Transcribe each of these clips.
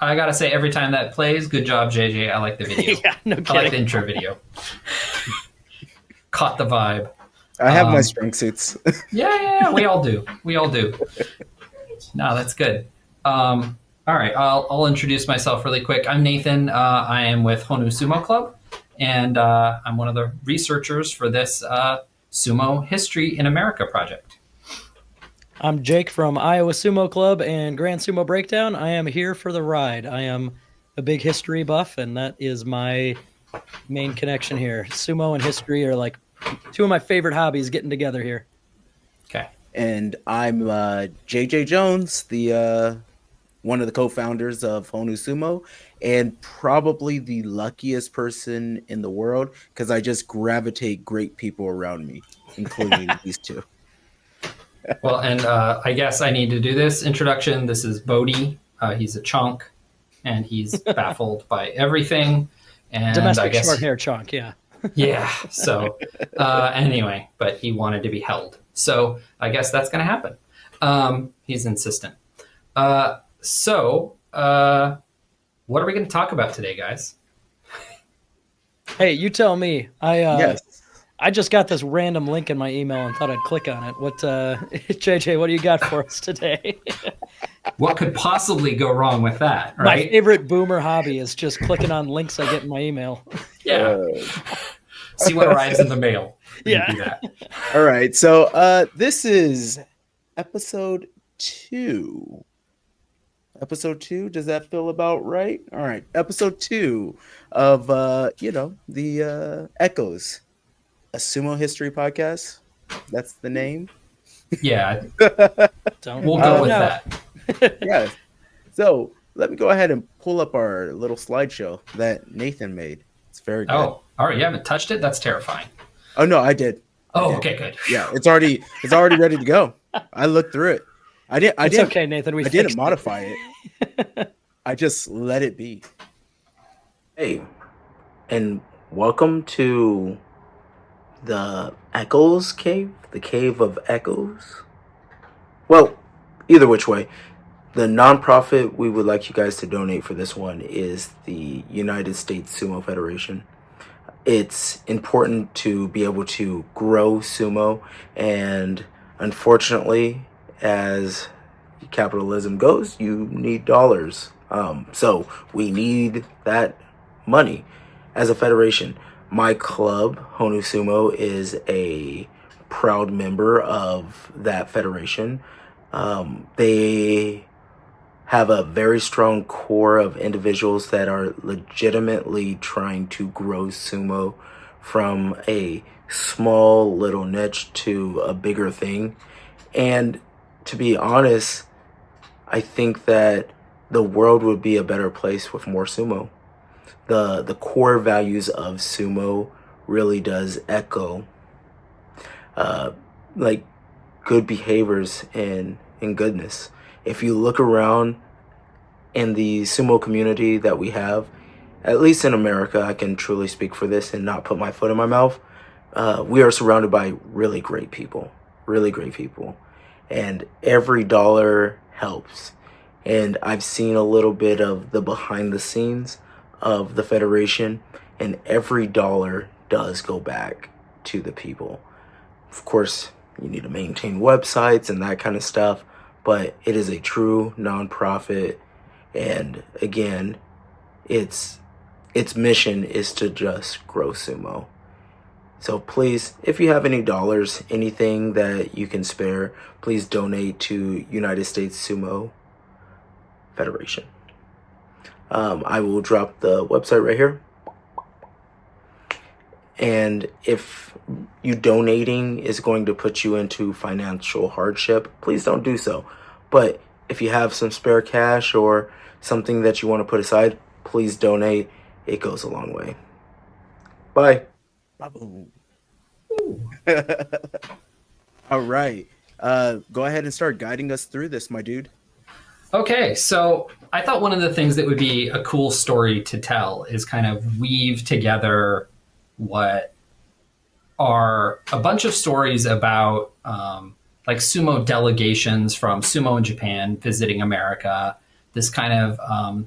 I gotta say, every time that plays, good job, JJ. I like the video. Yeah, no kidding. I like the intro video. Caught the vibe. I have my strong suits. Yeah, we all do. No, that's good. All right, I'll introduce myself really quick. I'm Nathan. I am with Honu Sumo Club, and I'm one of the researchers for this Sumo History in America project. I'm Jake from Iowa Sumo Club and Grand Sumo Breakdown. I am here for the ride. I am a big history buff, and that is my main connection here. Sumo and history are like two of my favorite hobbies getting together here. Okay. And I'm JJ Jones, the one of the co-founders of Honu Sumo, and probably the luckiest person in the world because I just gravitate great people around me, including these two. Well, and I guess I need to do this introduction. This is Bodhi. He's a chunk, and he's baffled by everything. And Domestic I guess short hair chunk, yeah. Yeah. So anyway, but he wanted to be held. So I guess that's going to happen. He's insistent. So what are we going to talk about today, guys? Hey, you tell me. Yes. I just got this random link in my email and thought I'd click on it. What, JJ, what do you got for us today? What could possibly go wrong with that, right? My favorite boomer hobby is just clicking on links I get in my email. Yeah. See what arrives in the mail. Yeah. Do that. All right. So this is episode 2. Episode 2, does that feel about right? All right. Episode 2 of, the Echoes, a Sumo History Podcast. That's the name. Yeah. We'll go with that. Yeah. So let me go ahead and pull up our little slideshow that Nathan made. It's very good. Oh, all right. You haven't touched it? That's terrifying. Oh no, I did. Okay, good. Yeah, it's already ready to go. I looked through it. It's okay, Nathan. I didn't modify it. I just let it be. Hey, and welcome to the Echoes Cave, the Cave of Echoes. Well, either which way, the nonprofit we would like you guys to donate for this one is the United States Sumo Federation. It's important to be able to grow sumo, and unfortunately, as capitalism goes, you need dollars. So we need that money as a federation. My club, Honu Sumo, is a proud member of that federation. They have a very strong core of individuals that are legitimately trying to grow sumo from a small little niche to a bigger thing. And to be honest, I think that the world would be a better place with more sumo. The core values of sumo really does echo like good behaviors and goodness. If you look around in the sumo community that we have, at least in America, I can truly speak for this and not put my foot in my mouth. We are surrounded by really great people, and every dollar helps. And I've seen a little bit of the behind the scenes of the Federation, and every dollar does go back to the people. Of course, you need to maintain websites and that kind of stuff, but it is a true nonprofit, and again, its mission is to just grow sumo. So please, if you have any dollars, anything that you can spare, please donate to United States Sumo Federation. I will drop the website right here. And if you donating is going to put you into financial hardship, please don't do so. But if you have some spare cash or something that you want to put aside, please donate. It goes a long way. Bye. All right. Go ahead and start guiding us through this, my dude. Okay, so I thought one of the things that would be a cool story to tell is kind of weave together what are a bunch of stories about like sumo delegations from sumo in Japan visiting America, this kind of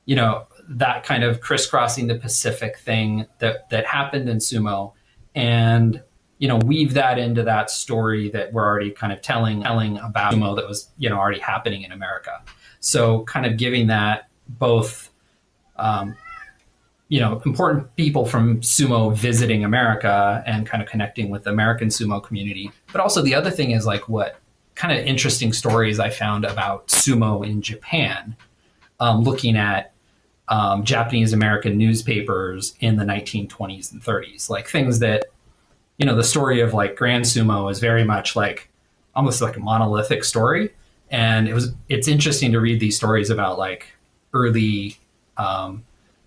that kind of crisscrossing the Pacific thing that happened in sumo, and weave that into that story that we're already kind of telling about sumo that was already happening in America. So kind of giving that both important people from sumo visiting America and kind of connecting with the American sumo community. But also the other thing is like what kind of interesting stories I found about sumo in Japan, looking at Japanese American newspapers in the 1920s and 30s, like things that, the story of like Grand Sumo is very much like almost like a monolithic story. And it's interesting to read these stories about like early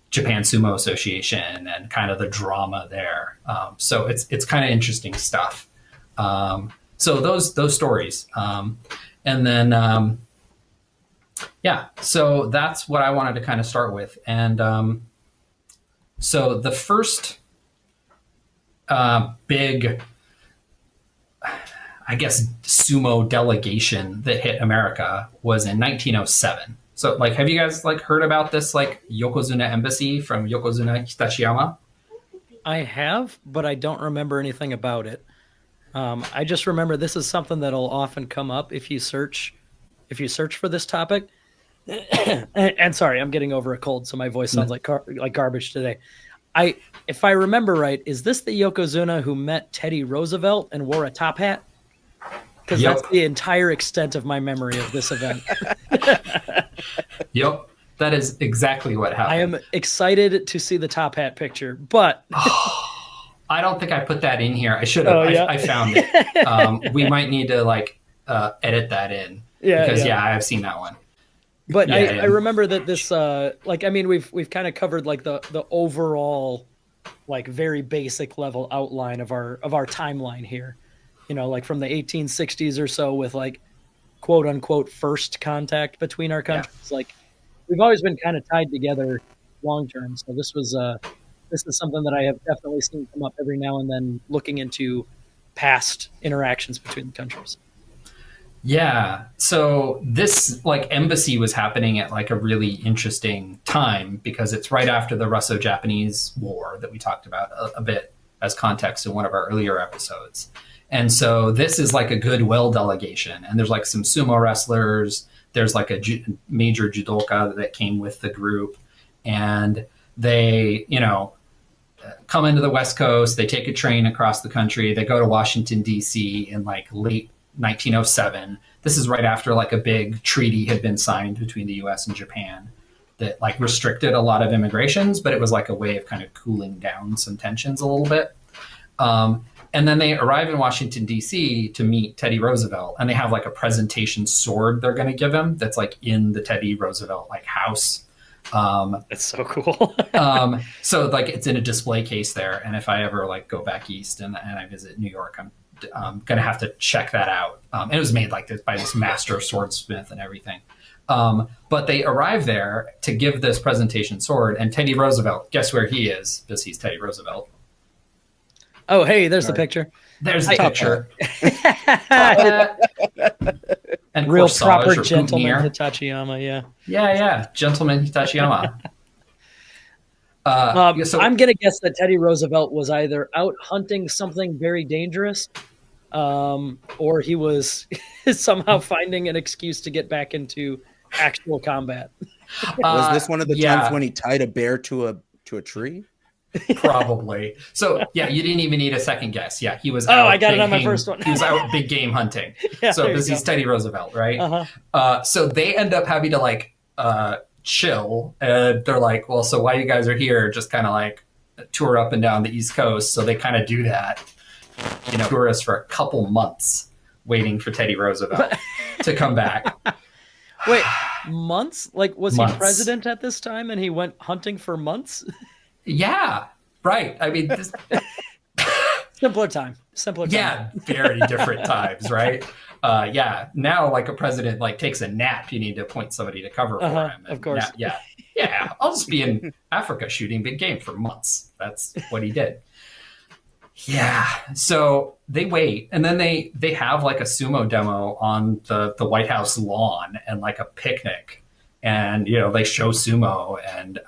Japan Sumo Association and kind of the drama there. So it's kind of interesting stuff. So those stories. And then, so that's what I wanted to kind of start with. And so the first big, I guess, sumo delegation that hit America was in 1907. So like, have you guys like heard about this like Yokozuna embassy from Yokozuna Hitachiyama? I have, but I don't remember anything about it. I just remember this is something that'll often come up if you search for this topic. And sorry, I'm getting over a cold, so my voice sounds like garbage today. If I remember right, is this the Yokozuna who met Teddy Roosevelt and wore a top hat? Because that's the entire extent of my memory of this event. Yep, that is exactly what happened. I am excited to see the top hat picture, but I don't think I put that in here. I should have. I found it. We might need to like edit that in because I have seen that one. But I remember that this we've kind of covered like the overall like very basic level outline of our timeline here. Like from the 1860s or so with like quote unquote first contact between our countries. Yeah. Like we've always been kind of tied together long term. So this is something that I have definitely seen come up every now and then looking into past interactions between the countries. Yeah. So this like embassy was happening at like a really interesting time because it's right after the Russo-Japanese War that we talked about a bit as context in one of our earlier episodes. And so this is like a goodwill delegation, and there's like some sumo wrestlers. There's like a major judoka that came with the group, and they, come into the West Coast. They take a train across the country. They go to Washington, D.C. in like late 1907. This is right after like a big treaty had been signed between the U.S. and Japan that like restricted a lot of immigrations, but it was like a way of kind of cooling down some tensions a little bit. And then they arrive in Washington, D.C. to meet Teddy Roosevelt, and they have like a presentation sword they're going to give him that's like in the Teddy Roosevelt like house. That's so cool. So like it's in a display case there. And if I ever like go back east and I visit New York, I'm going to have to check that out. And it was made like this by this master swordsmith and everything. But they arrive there to give this presentation sword, and Teddy Roosevelt, guess where he is? Because he's Teddy Roosevelt. Oh, hey, there's the picture. There's the picture. And real proper gentleman Hitachiyama, yeah. Yeah, gentleman Hitachiyama. So I'm going to guess that Teddy Roosevelt was either out hunting something very dangerous, or he was somehow finding an excuse to get back into actual combat. Was this one of the times when he tied a bear to a tree? Probably. So yeah, you didn't even need a second guess. Yeah, he was. I got it on my first one. He was out big game hunting. So because he's Teddy Roosevelt, right? Uh-huh. So they end up having to like chill, and they're like, well, so while you guys are here, just kind of like tour up and down the East Coast. So they kind of do that, tourists for a couple months waiting for Teddy Roosevelt to come back. Wait, months? Like, was he president at this time and he went hunting for months? Yeah, right. I mean, simpler time. Yeah, very different times, right? Now like a president like takes a nap, you need to appoint somebody to cover for him. Of course. Now, I'll just be in Africa shooting big game for months. That's what he did. Yeah. So they wait, and then they have like a sumo demo on the White House lawn and like a picnic. and they show sumo, and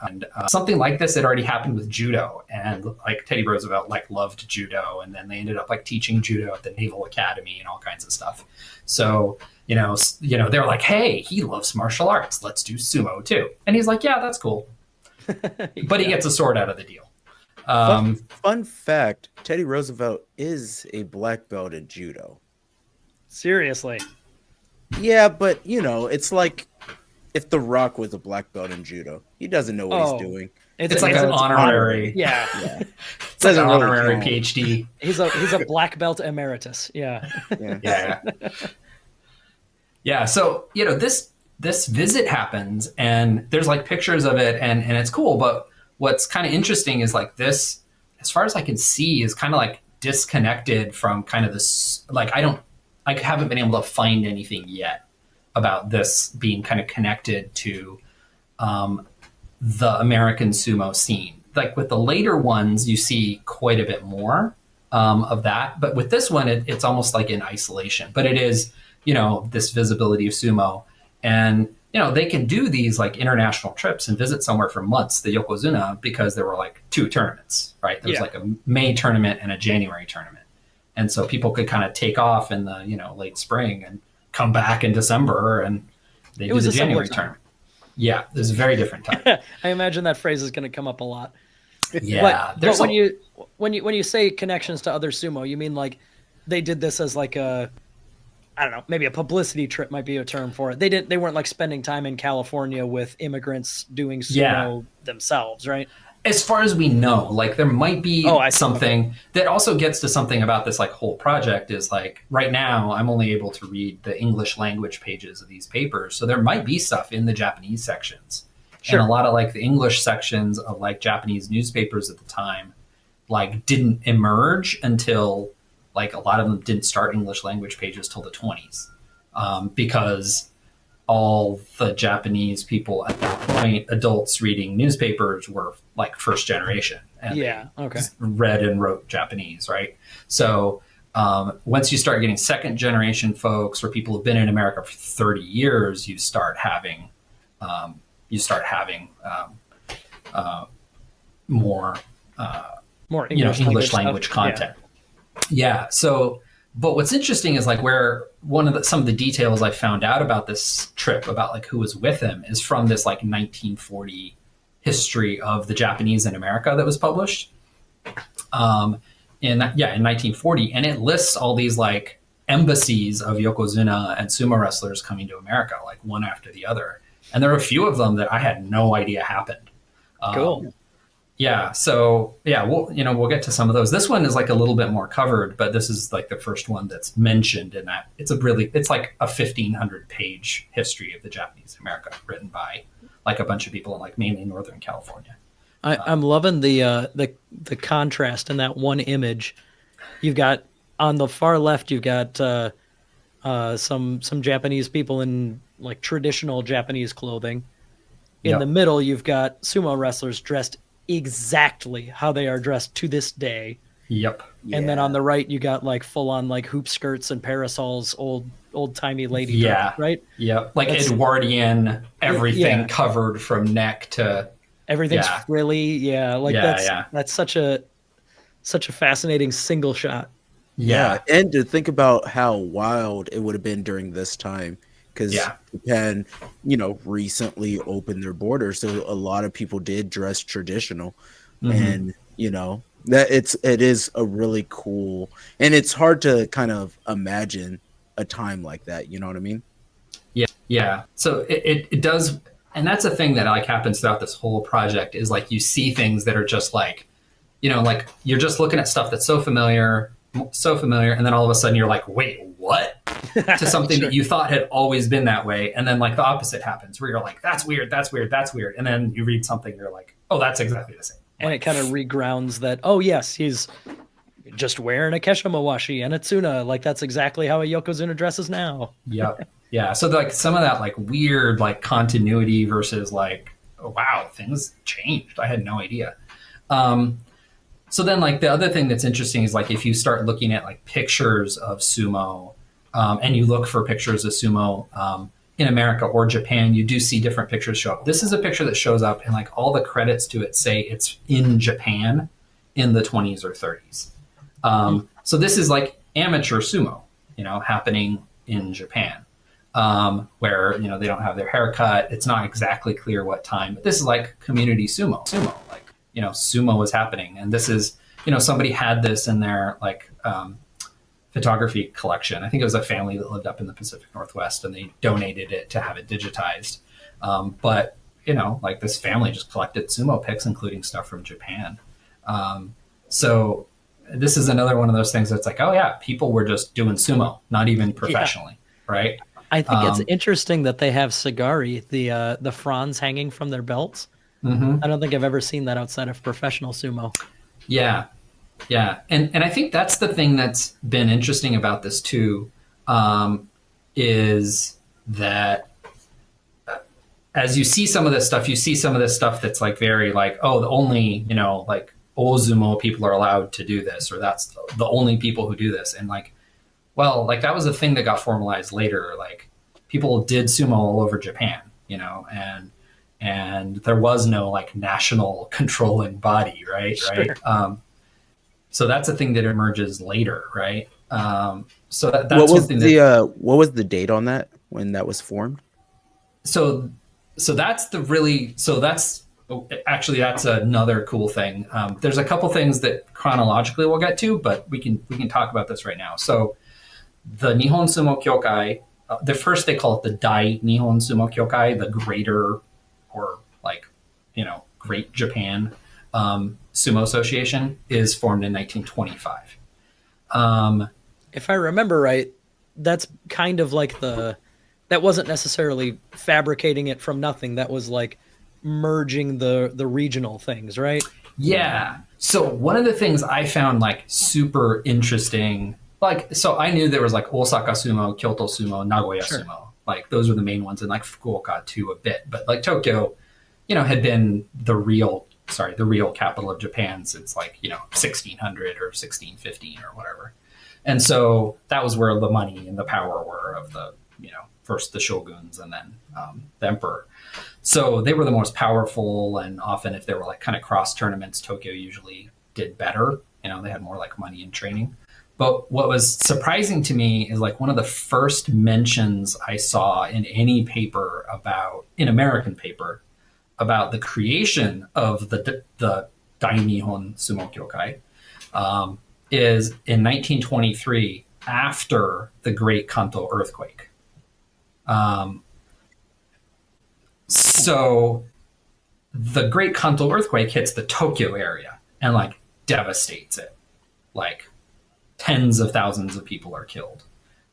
something like this had already happened with judo, and like Teddy Roosevelt like loved judo, and then they ended up like teaching judo at the Naval Academy and all kinds of stuff. So they're like, hey, he loves martial arts, let's do sumo too. And he's like, yeah, that's cool. But he gets a sword out of the deal. Fun fact, Teddy Roosevelt is a black belt in judo. Seriously? Yeah, but it's like if The Rock was a black belt in judo. He doesn't know what he's doing. It's like an honorary. Yeah. It's like an honorary PhD. He's a black belt emeritus. Yeah. Yeah. So, this visit happens, and there's like pictures of it, and it's cool. But what's kind of interesting is like this, as far as I can see, is kind of like disconnected from kind of this, like I haven't been able to find anything yet about this being kind of connected to the American sumo scene. Like with the later ones, you see quite a bit more of that. But with this one, it's almost like in isolation. But it is, this visibility of sumo. And, they can do these like international trips and visit somewhere for months, the Yokozuna, because there were like 2 tournaments, right? There was like a May tournament and a January tournament. And so people could kind of take off in the, late spring and come back in December, and they do the January tournament. Yeah, it was a very different time. I imagine that phrase is going to come up a lot. Yeah. But when you say connections to other sumo, you mean like they did this as like a, I don't know, maybe a publicity trip might be a term for it. They weren't like spending time in California with immigrants doing sumo themselves, right? As far as we know, like there might be something that also gets to something about this like whole project is like right now I'm only able to read the English language pages of these papers. So there might be stuff in the Japanese sections. Sure. And a lot of like the English sections of like Japanese newspapers at the time, like didn't emerge until like a lot of them didn't start English language pages till the 20s because all the Japanese people at that point, adults reading newspapers, were like first generation and read and wrote Japanese, right? So once you start getting second generation folks or people who've been in America for 30 years, you start having more English language content. Yeah. So, but what's interesting is like where some of the details I found out about this trip, about like who was with him, is from this like 1940 history of the Japanese in America that was published in 1940. And it lists all these like embassies of Yokozuna and sumo wrestlers coming to America, like one after the other. And there are a few of them that I had no idea happened. Cool. Yeah. So we'll get to some of those. This one is like a little bit more covered, but this is like the first one that's mentioned in that. It's like a 1,500 page history of the Japanese in America written by like a bunch of people in like mainly Northern California. I'm loving the contrast in that one image. You've got on the far left, you've got some Japanese people in like traditional Japanese clothing. In the middle, you've got sumo wrestlers dressed exactly how they are dressed to this day. Yep. And then on the right, you got like full on like hoop skirts and parasols, old timey lady. Dress, right. Yep. Like Edwardian, everything covered from neck to everything's frilly. Yeah. Like that's such a fascinating single shot. Yeah. And to think about how wild it would have been during this time. Because Japan, recently opened their borders, so a lot of people did dress traditional, and that it is a really cool, and it's hard to kind of imagine a time like that. You know what I mean? Yeah. So it does, and that's a thing that like happens throughout this whole project is like you see things that are just like, like you're just looking at stuff that's so familiar, and then all of a sudden you're like, wait, what? To something that you thought had always been that way. And then like the opposite happens where you're like, that's weird. And then you read something, you're like, oh, that's exactly the same. And it kind of regrounds that, oh yes, he's just wearing a keshamawashi and a tsuna. Like that's exactly how a Yokozuna dresses now. Yep. Yeah. So like some of that like weird like continuity versus like, oh, wow, things changed. I had no idea. So then like the other thing that's interesting is like if you start looking at like pictures of sumo, and you look for pictures of sumo, in America or Japan, you do see different pictures show up. This is a picture that shows up, and like all the credits to it say it's in Japan in the 20s or 30s. So this is like amateur sumo, happening in Japan, where they don't have their hair cut. It's not exactly clear what time, but this is like community sumo. Like sumo was happening, and this is somebody had this in their like photography collection. I think it was a family that lived up in the Pacific Northwest, and they donated it to have it digitized. But like this family just collected sumo pics, including stuff from Japan. So this is another one of those things that's like, oh yeah, people were just doing sumo, not even professionally, right? I think it's interesting that they have sagari, the fronds hanging from their belts. Mm-hmm. I don't think I've ever seen that outside of professional sumo. Yeah. And I think that's the thing that's been interesting about this too, is that as you see some of this stuff, that's like very like, oh, the only, like Ozumo people are allowed to do this, or that's the only people who do this. And like, well, like that was a thing that got formalized later. Like people did sumo all over Japan, and there was no like national controlling body, right? Sure. Right. So that's a thing that emerges later, right? So that's what was something what was the date on that when that was formed? So that's actually that's another cool thing. There's a couple things that chronologically we'll get to, but we can talk about this right now. So the Nihon Sumo Kyokai, the first they call it the Dai Nihon Sumo Kyokai, the greater, or like Great Japan Sumo Association, is formed in 1925. If I remember right, that's kind of like that wasn't necessarily fabricating it from nothing. That was like merging the regional things, right? Yeah. So one of the things I found like super interesting, like, so I knew there was like Osaka Sumo, Kyoto Sumo, Nagoya Sure. Sumo. Like those were the main ones, and like Fukuoka too a bit. But like Tokyo, had been the real capital of Japan since like, 1600 or 1615 or whatever. And so that was where the money and the power were of the, first the shoguns and then the emperor. So they were the most powerful, and often if there were like kind of cross tournaments, Tokyo usually did better. They had more like money and training. But what was surprising to me is like one of the first mentions I saw in any paper in American paper about the creation of the Dai Nihon Sumo Kyokai is in 1923 after the Great Kanto earthquake. So the Great Kanto earthquake hits the Tokyo area and like devastates it. Like tens of thousands of people are killed,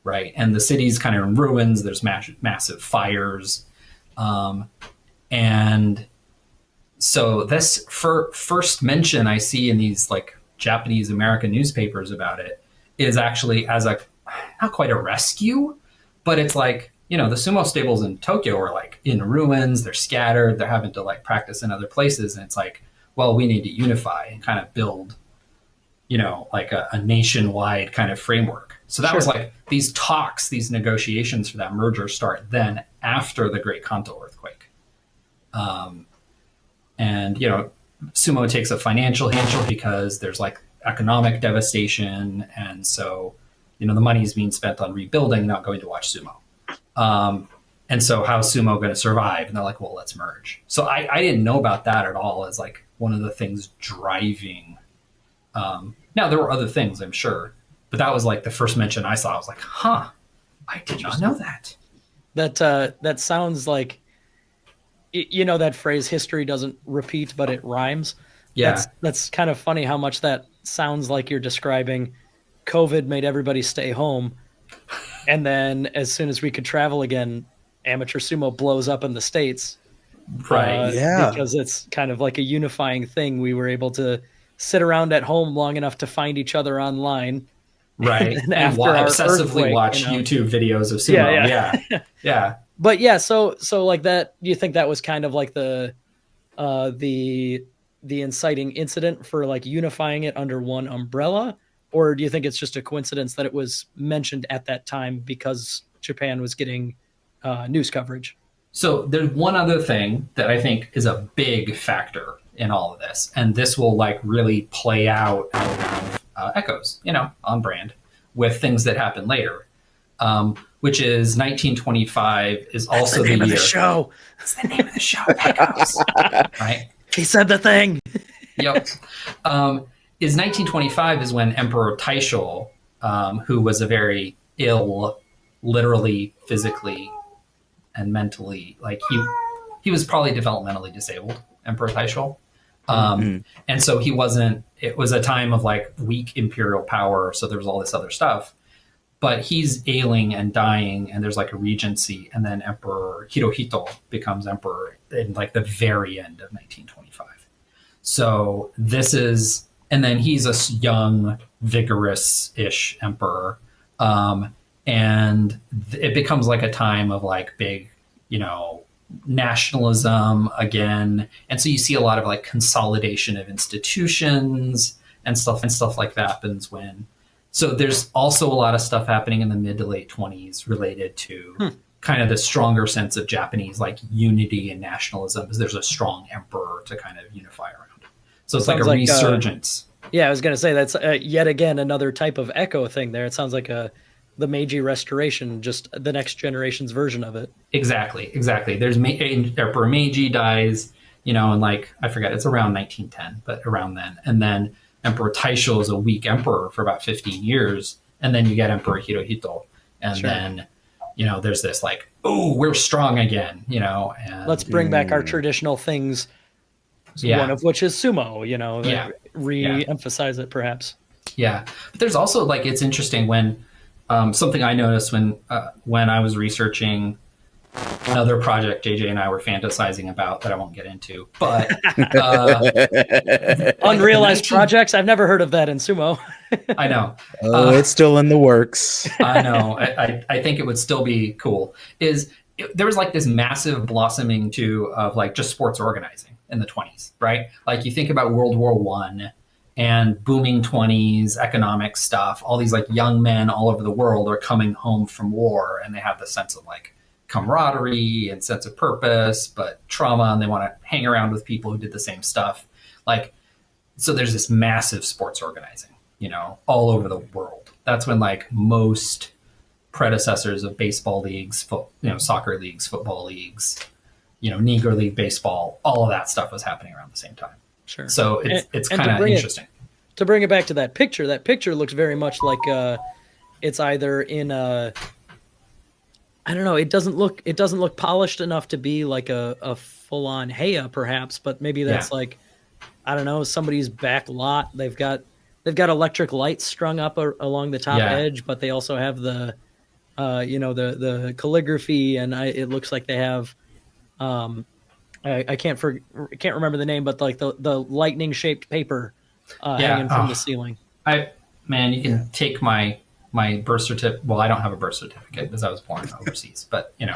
right? And the city's kind of in ruins. There's massive fires. And so this first mention I see in these like Japanese American newspapers about it is actually as not quite a rescue, but it's like, the sumo stables in Tokyo are like in ruins. They're scattered. They're having to like practice in other places. And it's like, well, we need to unify and kind of build, like a nationwide kind of framework. So that Sure. was like these talks, these negotiations for that merger start then after the Great Kanto earthquake. And, sumo takes a financial hit because there's like economic devastation. And so, the money is being spent on rebuilding, not going to watch sumo. And so how's sumo going to survive? And they're like, well, let's merge. So I didn't know about that at all as like one of the things driving. Now there were other things, I'm sure, but that was like the first mention I saw. I was like, I did not know that. That sounds like, that phrase, history doesn't repeat, but it rhymes. Yeah. That's kind of funny how much that sounds like you're describing COVID made everybody stay home. And then as soon as we could travel again, amateur sumo blows up in the States. Right. Because it's kind of like a unifying thing. We were able to sit around at home long enough to find each other online. Right. And after obsessively watch YouTube videos of sumo. Yeah. But yeah, so like that, do you think that was kind of like the inciting incident for like unifying it under one umbrella? Or do you think it's just a coincidence that it was mentioned at that time because Japan was getting news coverage. So there's one other thing that I think is a big factor in all of this, and this will like really play out around echoes, on brand with things that happen later, which is 1925 is also the name the of year. The show. That's the name of the show. Echoes, right? He said the thing. Yep. Is 1925 is when Emperor Taisho, who was a very ill, literally, physically, and mentally, like he was probably developmentally disabled, Emperor Taisho. And so it was a time of like weak imperial power. So there was all this other stuff, but he's ailing and dying, and there's like a regency. And then Emperor Hirohito becomes emperor in like the very end of 1925. So and then he's a young, vigorous-ish emperor. And it becomes like a time of like big, nationalism again. And so you see a lot of like consolidation of institutions and stuff like that happens so there's also a lot of stuff happening in the mid to late 20s related to kind of the stronger sense of Japanese like unity and nationalism, because there's a strong emperor to kind of unify around. So it's like a resurgence. Yeah, I was going to say that's yet again another type of echo thing there. It sounds like the Meiji Restoration, just the next generation's version of it. Exactly. There's Emperor Meiji dies, and like, I forget, it's around 1910, but around then. And then Emperor Taisho is a weak emperor for about 15 years. And then you get Emperor Hirohito. And then, there's this like, oh, we're strong again, and let's bring back our traditional things. One of which is sumo, re-emphasize it perhaps. Yeah. But there's also like, it's interesting when, something I noticed when I was researching another project JJ and I were fantasizing about that I won't get into, but unrealized projects. I've never heard of that in sumo. I know. It's still in the works. I know. I think it would still be cool. There was like this massive blossoming too of like just sports organizing in the 20s, right? Like you think about World War I and booming 20s economic stuff, all these like young men all over the world are coming home from war, and they have this sense of like camaraderie and sense of purpose, but trauma, and they want to hang around with people who did the same stuff. Like, so there's this massive sports organizing, all over the world. That's when like most predecessors of baseball leagues, soccer leagues, football leagues, Negro League baseball, all of that stuff was happening around the same time. Sure. So it's kind of interesting. To bring it back to that picture looks very much like it's either in a, I don't know, it doesn't look polished enough to be like a full on Heya perhaps, but maybe that's like, I don't know, somebody's back lot. They've got electric lights strung up along the top edge, but they also have the the calligraphy, and it looks like they have I can't remember the name, but like the lightning shaped paper hanging from the ceiling. You can take my birth certificate. Well, I don't have a birth certificate because I was born overseas, but you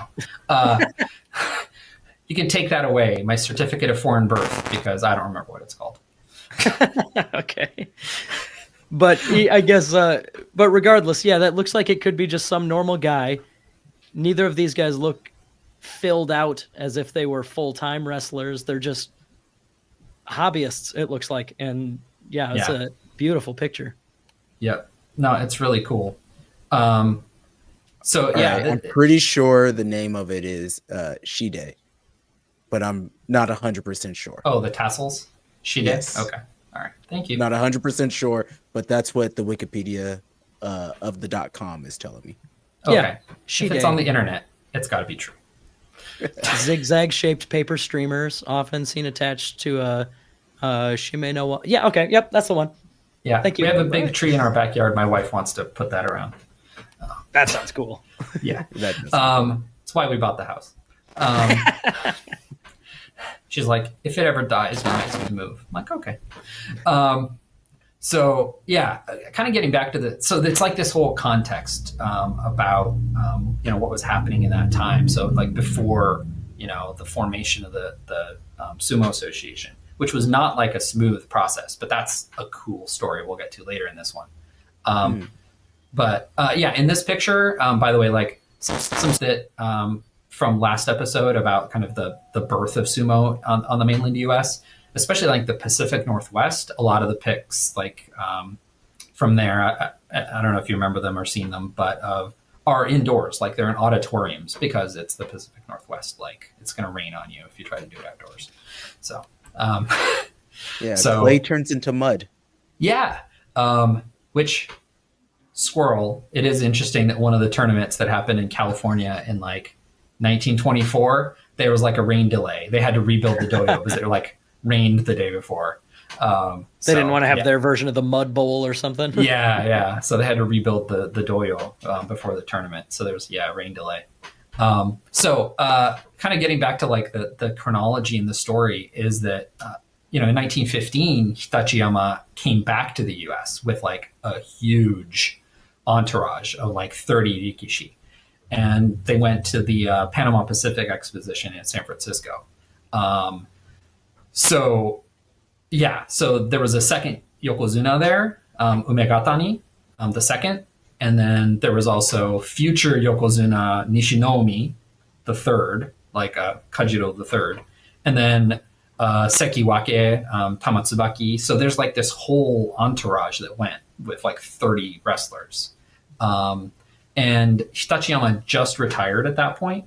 can take that away. My certificate of foreign birth, because I don't remember what it's called. Okay. But I guess, but regardless, that looks like it could be just some normal guy. Neither of these guys look filled out as if they were full-time wrestlers. They're just hobbyists, it looks like. And it's a beautiful picture. Yep. No, it's really cool. I'm pretty sure the name of it is Shide, but I'm not 100% sure. Oh, the tassels? Shide? Yes. Okay. All right. Thank you. Not 100% sure, but that's what the Wikipedia of the .com is telling me. Okay. Yeah, if it's on the internet, it's got to be true. Zigzag-shaped paper streamers, often seen attached to a shime no wa. Yeah, okay. Yep, that's the one. Yeah. Thank you. We have a big tree in our backyard. My wife wants to put that around. That sounds cool. Yeah. That's why we bought the house. She's like, if it ever dies, we might move. I'm like, okay. So yeah, kind of getting back to so it's like this whole context about what was happening in that time. So like before the formation of the Sumo Association, which was not like a smooth process, but that's a cool story we'll get to later in this one. But in this picture, by the way, like some that from last episode about kind of the birth of sumo on the mainland US, especially like the Pacific Northwest. A lot of the pics like from there, I don't know if you remember them or seen them, but are indoors, like they're in auditoriums because it's the Pacific Northwest. Like it's going to rain on you if you try to do it outdoors. So, yeah, so clay turns into mud. Yeah. Which squirrel, it is interesting that one of the tournaments that happened in California in like 1924, there was like a rain delay. They had to rebuild the dojo because it like rained the day before. They didn't want to have their version of the mud bowl or something. Yeah. So they had to rebuild the dojo before the tournament. So there was rain delay. So kind of getting back to like the chronology in the story is that in 1915 Hitachiyama came back to the U.S. with like a huge entourage of like 30 rikishi, and they went to the Panama Pacific Exposition in San Francisco. So there was a second Yokozuna there, Umegatani, the second. And then there was also future Yokozuna Nishinomi, the third, like Kajiro the third. And then Sekiwake, Tamatsubaki. So there's like this whole entourage that went with like 30 wrestlers. And Hitachiyama just retired at that point,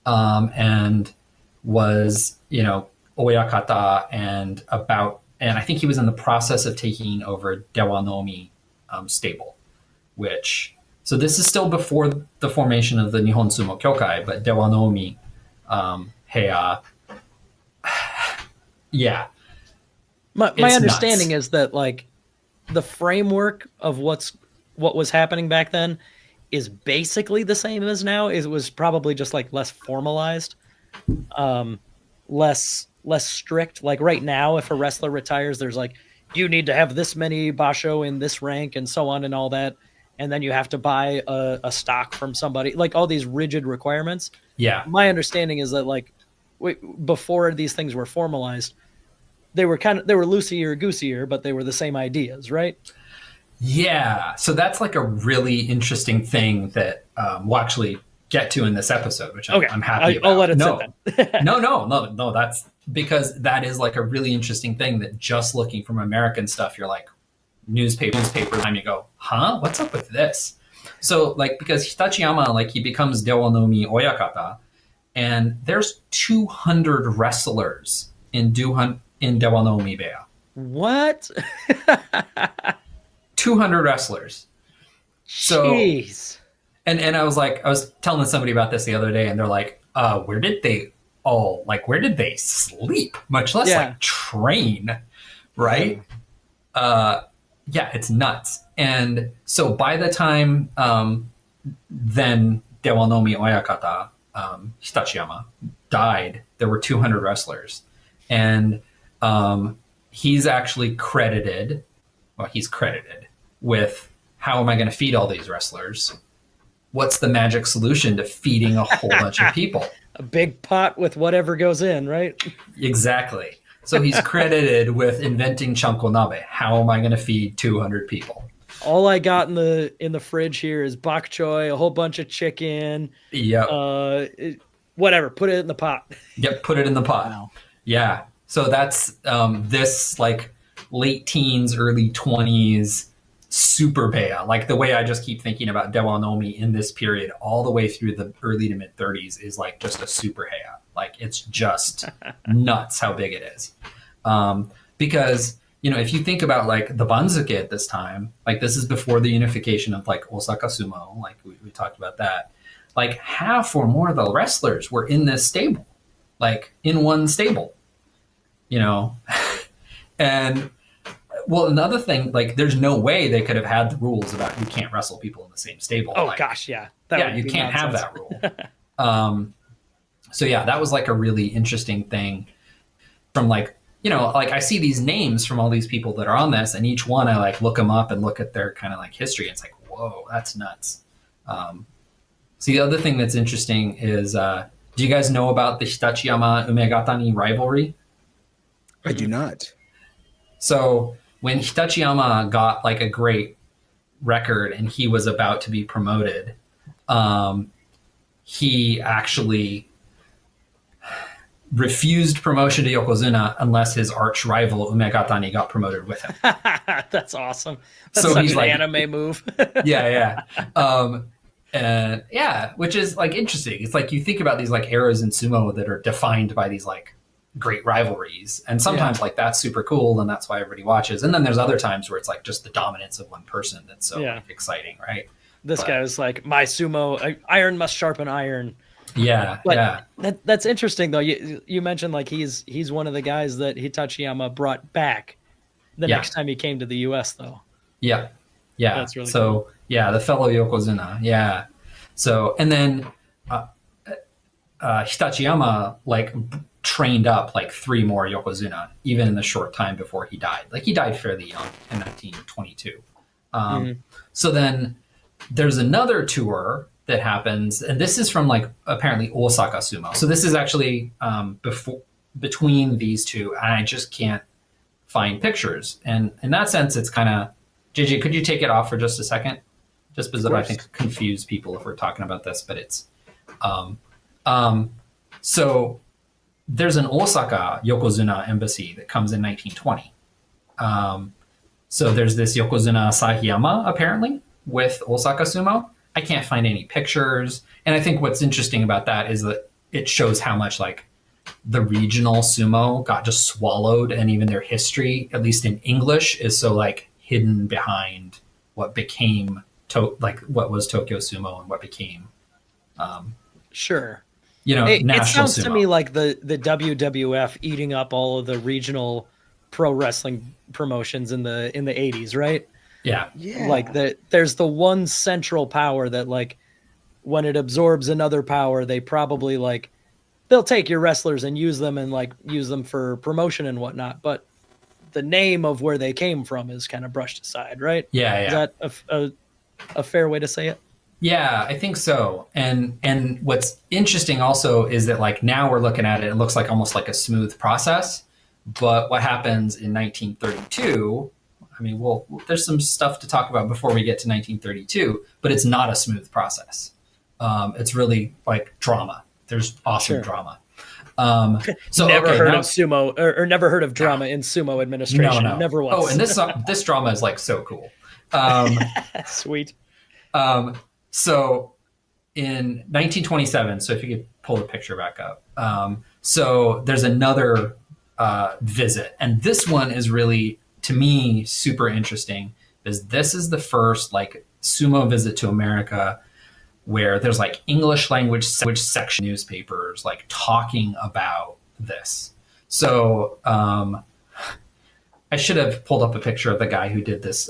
and was, Oyakata and I think he was in the process of taking over Dewanomi stable, so this is still before the formation of the Nihon Sumo Kyokai, but Dewanomi, Heya, yeah. My understanding is that like the framework of what was happening back then is basically the same as now. It was probably just like less formalized, less strict. Like right now, if a wrestler retires, there's like, you need to have this many basho in this rank and so on and all that. And then you have to buy a stock from somebody, like all these rigid requirements. Yeah. My understanding is that like before these things were formalized, they were loosier goosier, but they were the same ideas, right? Yeah. So that's like a really interesting thing that we'll actually get to in this episode, which I'm happy about. I'll let it sit then. No. That's because that is like a really interesting thing that just looking from American stuff, you're like newspaper time, you go, huh? What's up with this? So like, because Hitachiyama, like he becomes Dewanomi Oyakata, and there's 200 wrestlers in Dewanomi Beya. What? 200 wrestlers. So, jeez. And I was telling somebody about this the other day, and they're like, where did they sleep? Much less like train, right? Yeah, it's nuts. And so by the time then Dewanomi Oyakata, Hitachiyama, died, there were 200 wrestlers. And he's credited with, how am I going to feed all these wrestlers? What's the magic solution to feeding a whole bunch of people? A big pot with whatever goes in, right? Exactly. So he's credited with inventing chanko nabe. How am I going to feed 200 people? All I got in the fridge here is bok choy, a whole bunch of chicken. Yep. Whatever. Put it in the pot. Yep. Put it in the pot. Wow. Yeah. So that's this like late teens, early 20s super Beya. Like the way I just keep thinking about Dewanomi in this period all the way through the early to mid 30s is like just a super Heya. Like it's just nuts how big it is. Because, if you think about like the Banzuke at this time, like this is before the unification of like Osaka Sumo, like we talked about that. Like half or more of the wrestlers were in this stable, like in one stable, and well, another thing, like there's no way they could have had the rules about you can't wrestle people in the same stable. Oh like, gosh, yeah. You can't have that rule. So yeah, that was like a really interesting thing from like, like I see these names from all these people that are on this, and each one I like look them up and look at their kind of like history. It's like, whoa, that's nuts. So the other thing that's interesting is, do you guys know about the Hitachiyama Umegatani rivalry? I do not. So when Hitachiyama got like a great record and he was about to be promoted, he actually refused promotion to Yokozuna unless his arch rival Umegatani got promoted with him. That's awesome. That's So such he's an like- anime move. Yeah. And yeah, which is like interesting. It's like you think about these like eras in sumo that are defined by these like great rivalries, and sometimes like that's super cool, and that's why everybody watches. And then there's other times where it's like just the dominance of one person that's so like, exciting, right? This guy was like, my sumo, iron must sharpen iron. Yeah, But yeah, that's interesting though. You mentioned like he's one of the guys that Hitachiyama brought back the next time he came to the U.S. though. yeah. That's really so cool. Yeah, the fellow Yokozuna. Yeah. So and then Hitachiyama like trained up like 3 more Yokozuna even in the short time before he died. Like he died fairly young in 1922. So then there's another tour that happens, and this is from like apparently Osaka Sumo. So this is actually between these two, and I just can't find pictures. And in that sense, it's kind of JJ. Could you take it off for just a second? Just because I think confuse people if we're talking about this, but it's so there's an Osaka Yokozuna embassy that comes in 1920. So there's this Yokozuna Sahiyama apparently with Osaka Sumo. I can't find any pictures. And I think what's interesting about that is that it shows how much like the regional sumo got just swallowed, and even their history, at least in English, is so like hidden behind what became what was Tokyo Sumo and what became Sure. National it sounds sumo. to me like the WWF eating up all of the regional pro wrestling promotions in the 80s, right? Yeah. Like there's the one central power that like when it absorbs another power, they probably like they'll take your wrestlers and use them for promotion and whatnot, but the name of where they came from is kind of brushed aside, right? Yeah. Is that a fair way to say it? Yeah, I think so. And what's interesting also is that like now we're looking at it, it looks like almost like a smooth process. But what happens in 1932, I mean, there's some stuff to talk about before we get to 1932, but it's not a smooth process. It's really like drama. There's awesome drama. So never heard of sumo or never heard of drama in sumo administration. No. Never once. Oh, and this drama is like so cool. Sweet. So in 1927, so if you could pull the picture back up. So there's another visit, and this one is really, to me, super interesting because this is the first like sumo visit to America where there's like English language section newspapers like talking about this. So I should have pulled up a picture of the guy who did this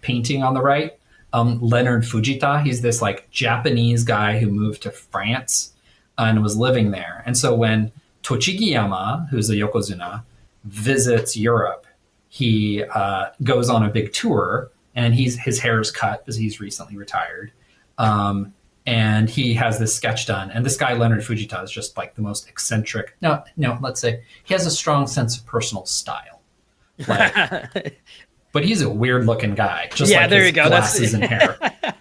painting on the right. Leonard Fujita. He's this like Japanese guy who moved to France and was living there. And so when Tochigiyama, who's a Yokozuna, visits Europe, he goes on a big tour, and his hair is cut because he's recently retired. And he has this sketch done. And this guy, Leonard Fujita, is just like the most eccentric. No, let's say he has a strong sense of personal style. Like, but he's a weird looking guy. Just like there his you go. Glasses and hair. I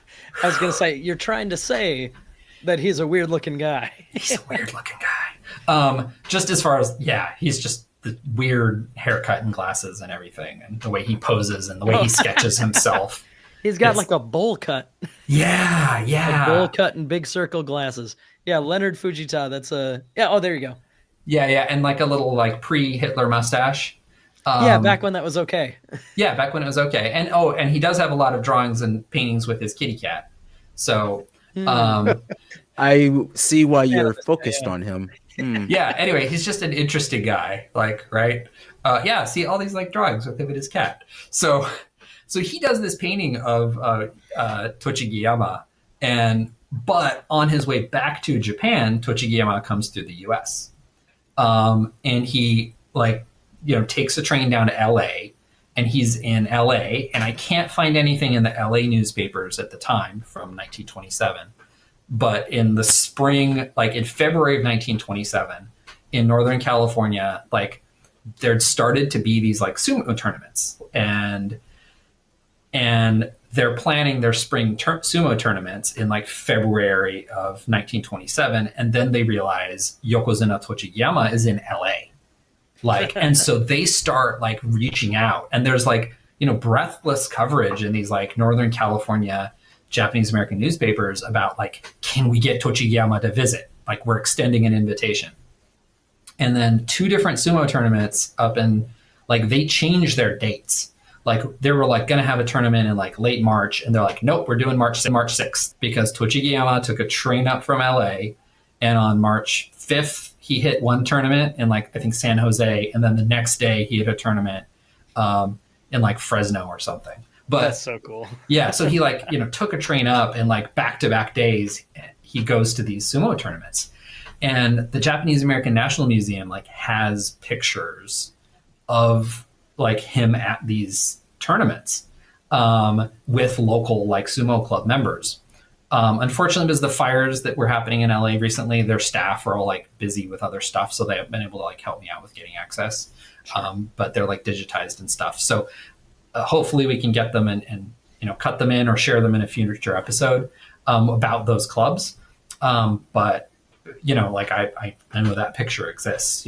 was going to say, you're trying to say that he's a weird looking guy. He's a weird looking guy. Just as far as, he's just the weird haircut and glasses and everything, and the way he poses and the way he sketches himself. He's got like a bowl cut. Yeah. A bowl cut and big circle glasses. Yeah, Leonard Fujita. That's there you go. Yeah, and like a little like pre-Hitler mustache. Back when that was okay. Yeah, back when it was okay. And he does have a lot of drawings and paintings with his kitty cat. So I see why you're focused on him. Yeah, anyway, he's just an interesting guy, like, right? See all these like drawings with him and his cat. So he does this painting of Tochigiyama, but on his way back to Japan, Tochigiyama comes through the US. And he takes a train down to LA, and he's in LA, and I can't find anything in the LA newspapers at the time from 1927. But in the spring, like in February of 1927, in Northern California, like there'd started to be these like sumo tournaments, and they're planning their spring sumo tournaments in like February of 1927, and then they realize Yokozuna Tochigiyama is in LA. Like, and so they start like reaching out, and there's like, breathless coverage in these like Northern California Japanese American newspapers about like, can we get Tochigiyama to visit? Like, we're extending an invitation. And then 2 different sumo tournaments up in, like, they changed their dates. Like, they were like going to have a tournament in like late March, and they're like, nope, we're doing March 6th, because Tochigiyama took a train up from LA, and on March 5th he hit one tournament in like, I think, San Jose, and then the next day he hit a tournament in like Fresno or something. But that's so cool. Yeah, so he like, took a train up, and like back-to-back days he goes to these sumo tournaments. And the Japanese American National Museum like has pictures of like him at these tournaments with local like sumo club members. Unfortunately, because the fires that were happening in LA recently, their staff are all like busy with other stuff, so they have been able to like help me out with getting access. But they're like digitized and stuff. So hopefully we can get them and cut them in or share them in a future episode about those clubs. But like I know that picture exists.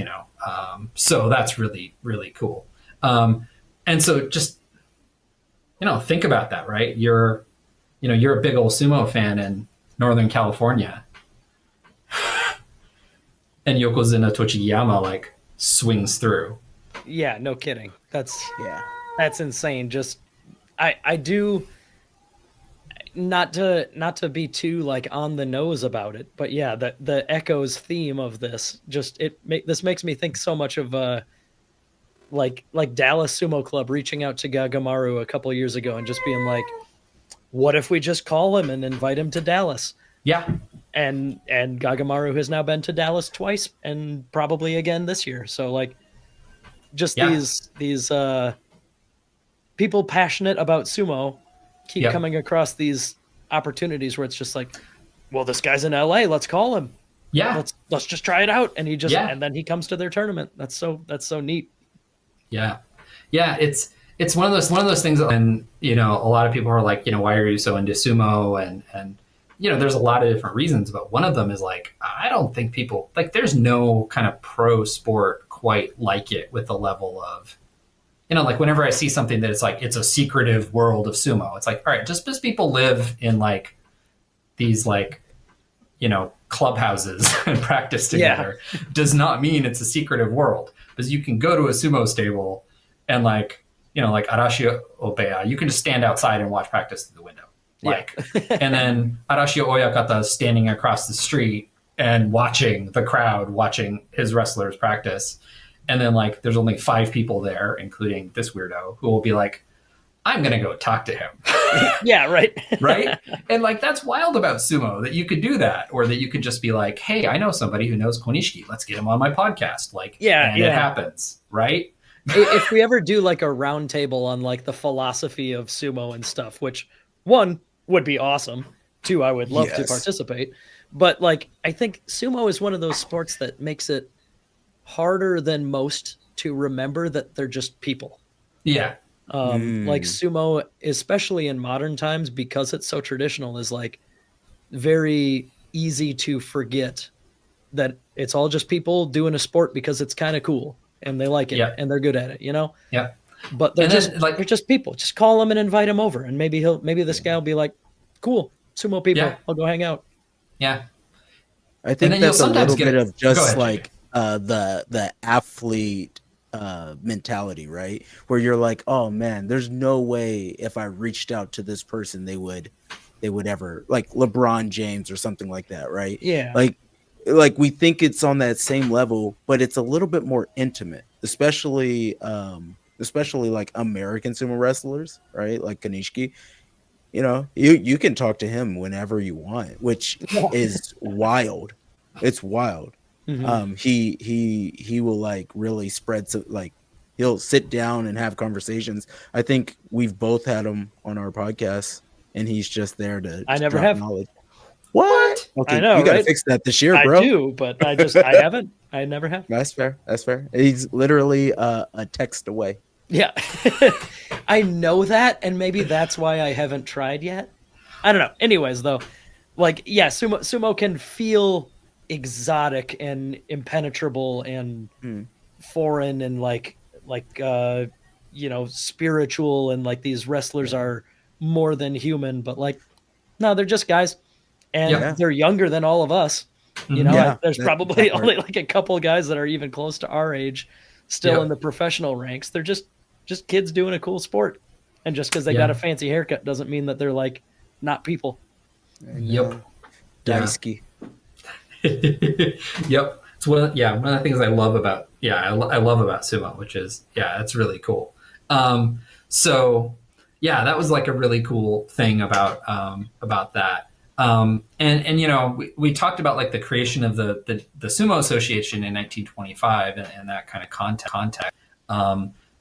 So that's really, really cool. And so just think about that, right? You're a big old sumo fan in Northern California, and Yokozuna Tochigiyama like swings through. Yeah, no kidding. That's insane. Just I do, not to be too like on the nose about it, but yeah, the echoes theme of this this makes me think so much of like Dallas Sumo Club reaching out to Gagamaru a couple years ago and just being like, what if we just call him and invite him to Dallas? Yeah. And Gagamaru has now been to Dallas twice and probably again this year. So like, just these people passionate about sumo keep coming across these opportunities where it's just like, well, this guy's in LA, let's call him. Yeah. Let's just try it out. And and then he comes to their tournament. That's so neat. Yeah. Yeah. It's one of those things. And, a lot of people are like, why are you so into sumo? And, there's a lot of different reasons, but one of them is like, I don't think people like, there's no kind of pro sport quite like it with the level of, like whenever I see something that it's like, it's a secretive world of sumo, it's like, all right, just because people live in like these like, clubhouses and practice together does not mean it's a secretive world, because you can go to a sumo stable and like, like Arashi Obeya, you can just stand outside and watch practice through the window. Like, and then Arashi Oyakata is standing across the street and watching the crowd, watching his wrestlers practice. And then like, there's only 5 people there, including this weirdo, who will be like, I'm going to go talk to him. Yeah. Right. Right. And like, that's wild about sumo, that you could do that, or that you could just be like, hey, I know somebody who knows Konishiki. Let's get him on my podcast. Like, and it happens. Right. If we ever do like a round table on like the philosophy of sumo and stuff, which 1 would be awesome. 2, I would love to participate. But like, I think sumo is one of those sports that makes it harder than most to remember that they're just people. Yeah. Like sumo, especially in modern times, because it's so traditional, is like very easy to forget that it's all just people doing a sport because it's kind of cool and they like it and they're good at it, Yeah. But they're just people. Just call them and invite them over, and maybe this guy will be like, cool, sumo people. Yeah. I'll go hang out. Yeah. I think that's a little bit of just like the athlete mentality, right? Where you're like, oh man, there's no way if I reached out to this person, they would ever, like LeBron James or something like that, right? Yeah. Like we think it's on that same level, but it's a little bit more intimate, especially like American sumo wrestlers, right? Like Kanishiki, you can talk to him whenever you want, which is wild. It's wild. Mm-hmm. He will like really spread, like he'll sit down and have conversations. I think we've both had him on our podcast, and he's just there to. I never have knowledge. What? Okay, I know, you gotta right? fix that this year, bro. I do, but I haven't. I never have. That's fair. He's literally a text away. Yeah. I know that, and maybe that's why I haven't tried yet. I don't know. Anyways, though, like, yeah, sumo can feel exotic and impenetrable and foreign and like spiritual, and like these wrestlers are more than human, but like, no, they're just guys, and they're younger than all of us. There's probably only like a couple of guys that are even close to our age still in the professional ranks. They're just kids doing a cool sport, and just because they got a fancy haircut doesn't mean that they're like not people. Daisuke. Yep. It's one of the things I love about I love about sumo, which is it's really cool. So that was like a really cool thing about that. And we talked about like the creation of the Sumo Association in 1925 and that kind of context.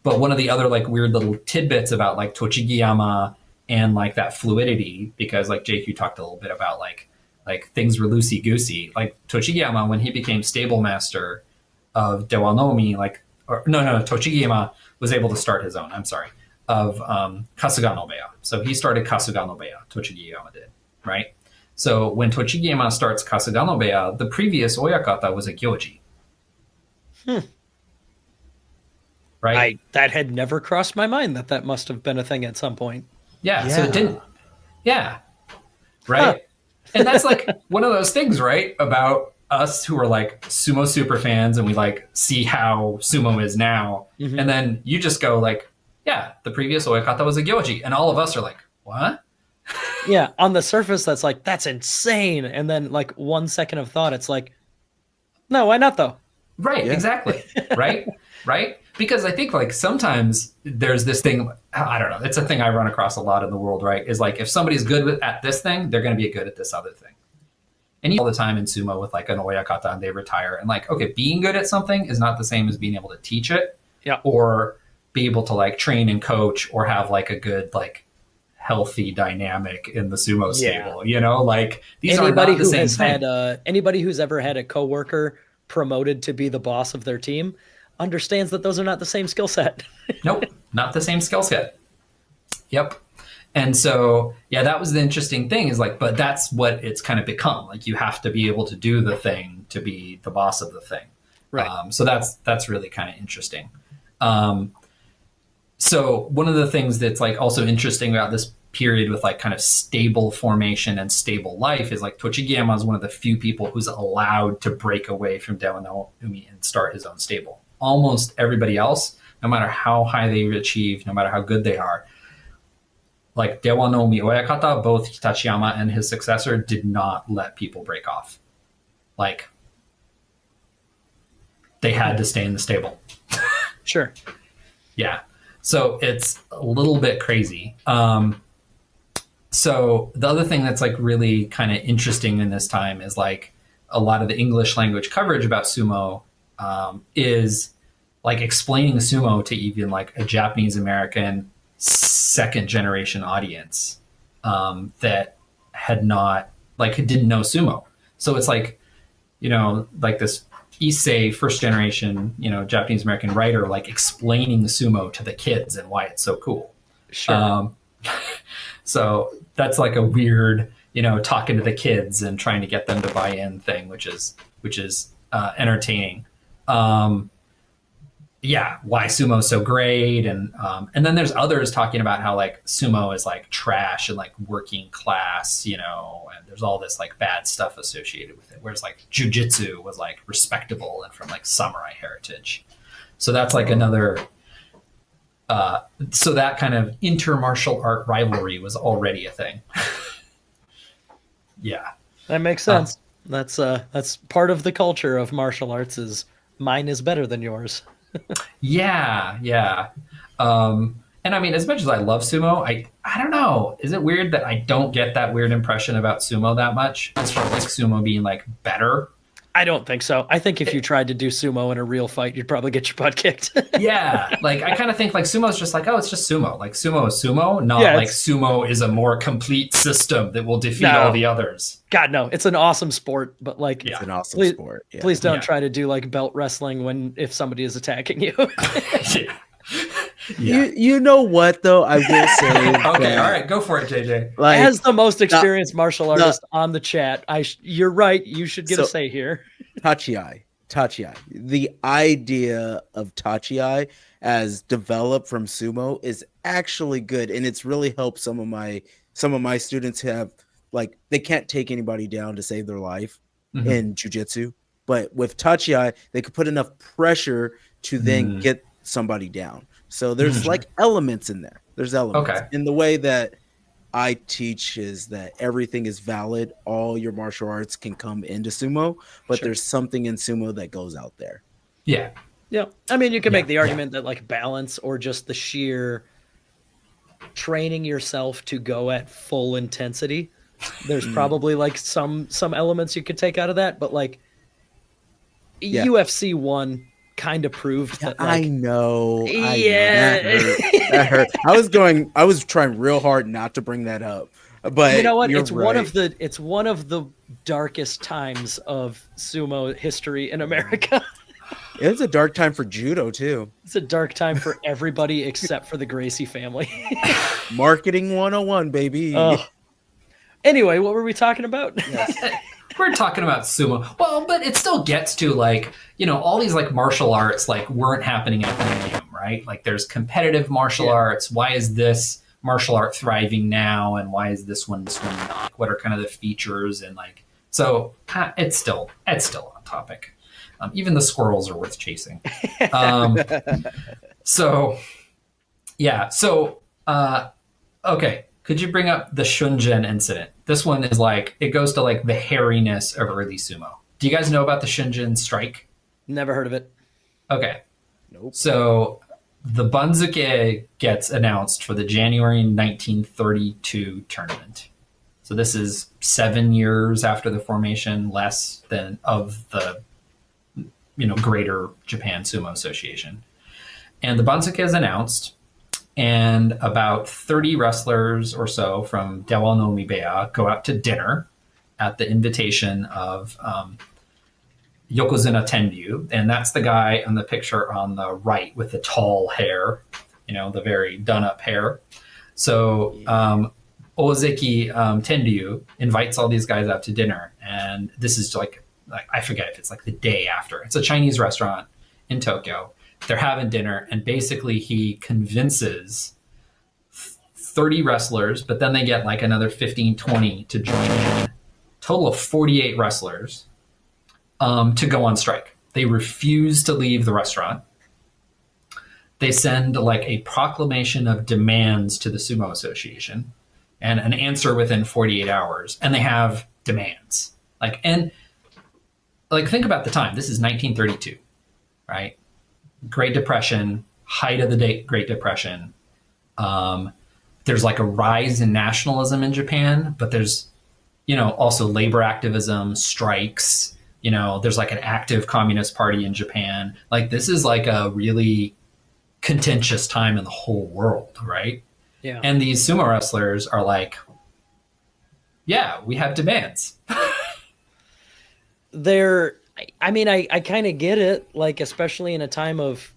But one of the other like weird little tidbits about like Tochigiyama and like that fluidity, because like Jake, you talked a little bit about like things were loosey goosey. Like Tochigiyama, when he became stable master of Dewanomi, Tochigiyama was able to start his own. Of Kasuganobeya. So he started Kasuganobeya. Tochigiyama did, right? So when Tochigiyama starts Kasuganobeya, the previous oyakata was a gyoji. Right? That had never crossed my mind that must have been a thing at some point. Yeah. So it didn't. Yeah. Right. Huh. And that's like one of those things, right? About us who are like sumo super fans and we like see how sumo is now. Mm-hmm. And then you just go like, the previous oyakata was a gyoji. And all of us are like, what? Yeah. On the surface, that's like, that's insane. And then like 1 second of thought, it's like, no, why not though? Right. Yeah. Exactly. Right. Right. Because I think like sometimes there's this thing, I don't know, it's a thing I run across a lot in the world, right? Is like, if somebody's good at this thing, they're going to be good at this other thing. And all the time in sumo with like an oyakata and they retire, and like, okay, being good at something is not the same as being able to teach it or be able to like train and coach or have like a good, like healthy dynamic in the sumo stable, like these anybody are not the same thing. Anybody who's ever had a coworker promoted to be the boss of their team understands that those are not the same skill set. Nope, not the same skill set. Yep. And so, that was the interesting thing is like, but that's what it's kind of become. Like you have to be able to do the thing to be the boss of the thing. Right. So that's really kind of interesting. So one of the things that's like also interesting about this period with like kind of stable formation and stable life is like Tochigiyama is one of the few people who's allowed to break away from Dewanomi and start his own stable. Almost everybody else, no matter how high they achieve, no matter how good they are, like Dewanomi Oyakata, both Hitachiyama and his successor did not let people break off. Like they had to stay in the stable. Sure. Yeah. So it's a little bit crazy. So the other thing that's like really kind of interesting in this time is like a lot of the English language coverage about sumo is like explaining sumo to even like a Japanese American second generation audience that had not like didn't know sumo. So it's like, like this Issei first generation, Japanese American writer, like explaining sumo to the kids and why it's so cool. Sure. So that's like a weird, talking to the kids and trying to get them to buy in thing, which is entertaining. Why sumo is so great. And then there's others talking about how like sumo is like trash and like working class, and there's all this like bad stuff associated with it. Whereas like jujitsu was like respectable and from like samurai heritage. So that's like another, so that kind of intermartial art rivalry was already a thing. Yeah. That makes sense. That's part of the culture of martial arts is mine is better than yours. Yeah. And I mean, as much as I love sumo, I don't know. Is it weird that I don't get that weird impression about sumo that much? As far as like sumo being like better? I don't think so. I think if you tried to do sumo in a real fight, you'd probably get your butt kicked. Yeah. Like I kind of think like sumo is just like, oh, it's just sumo. Like sumo is sumo, not like sumo is a more complete system that will defeat all the others. God, no. It's an awesome sport, but like it's an awesome sport. Yeah. Please don't try to do like belt wrestling if somebody is attacking you. You know what though? I will say. Okay, all right, go for it, JJ. Like, as the most experienced martial artist on the chat, you're right. You should get a say here. Tachiai. The idea of Tachiai as developed from sumo is actually good, and it's really helped some of my students have, like, they can't take anybody down to save their life in jiu-jitsu, but with Tachiai they could put enough pressure to then get somebody down. So there's like elements in there. There's elements. Okay. In the way that I teach is that everything is valid. All your martial arts can come into sumo, but there's something in sumo that goes out there. Yeah. Yeah. I mean, you can make the argument that like balance or just the sheer training yourself to go at full intensity, there's probably like some elements you could take out of that, but like UFC 1 kind of proved that. Like, I know. Yeah. That hurt. I was trying real hard not to bring that up, but you know what? It's right. It's one of the darkest times of sumo history in America. It's a dark time for judo too. It's a dark time for everybody except for the Gracie family. Marketing 101, baby. Anyway, what were we talking about? Yes. We're talking about sumo. Well, but it still gets to like, all these like martial arts like weren't happening at the beginning, right? Like there's competitive martial arts. Why is this martial art thriving now? And why is this one not? What are kind of the features? And like, so it's still on topic. Even the squirrels are worth chasing. Okay. Could you bring up the Shunjin incident? This one is like, it goes to like the hairiness of early sumo. Do you guys know about the Shunjin strike? Never heard of it. Okay. Nope. So the Banzuke gets announced for the January 1932 tournament. So this is 7 years after the formation, less than of the Greater Japan Sumo Association. And the Banzuke is announced, and about 30 wrestlers or so from Dewa no Mibeya go out to dinner at the invitation of Yokozuna Tenryu. And that's the guy in the picture on the right with the tall hair, the very done-up hair. So Ozeki Tenryu invites all these guys out to dinner. And this is like I forget if it's like the day after. It's a Chinese restaurant in Tokyo. They're having dinner, and basically he convinces 30 wrestlers, but then they get like another 15, 20 to join in. Total of 48 wrestlers to go on strike. They refuse to leave the restaurant. They send like a proclamation of demands to the Sumo Association and an answer within 48 hours. And they have demands. Think about the time. This is 1932, right? Great Depression, height of the Great Depression. There's like a rise in nationalism in Japan, but there's, also labor activism, strikes. There's like an active communist party in Japan. Like this is like a really contentious time in the whole world, right? Yeah. And these sumo wrestlers are like, yeah, we have demands. I kind of get it, like especially in a time of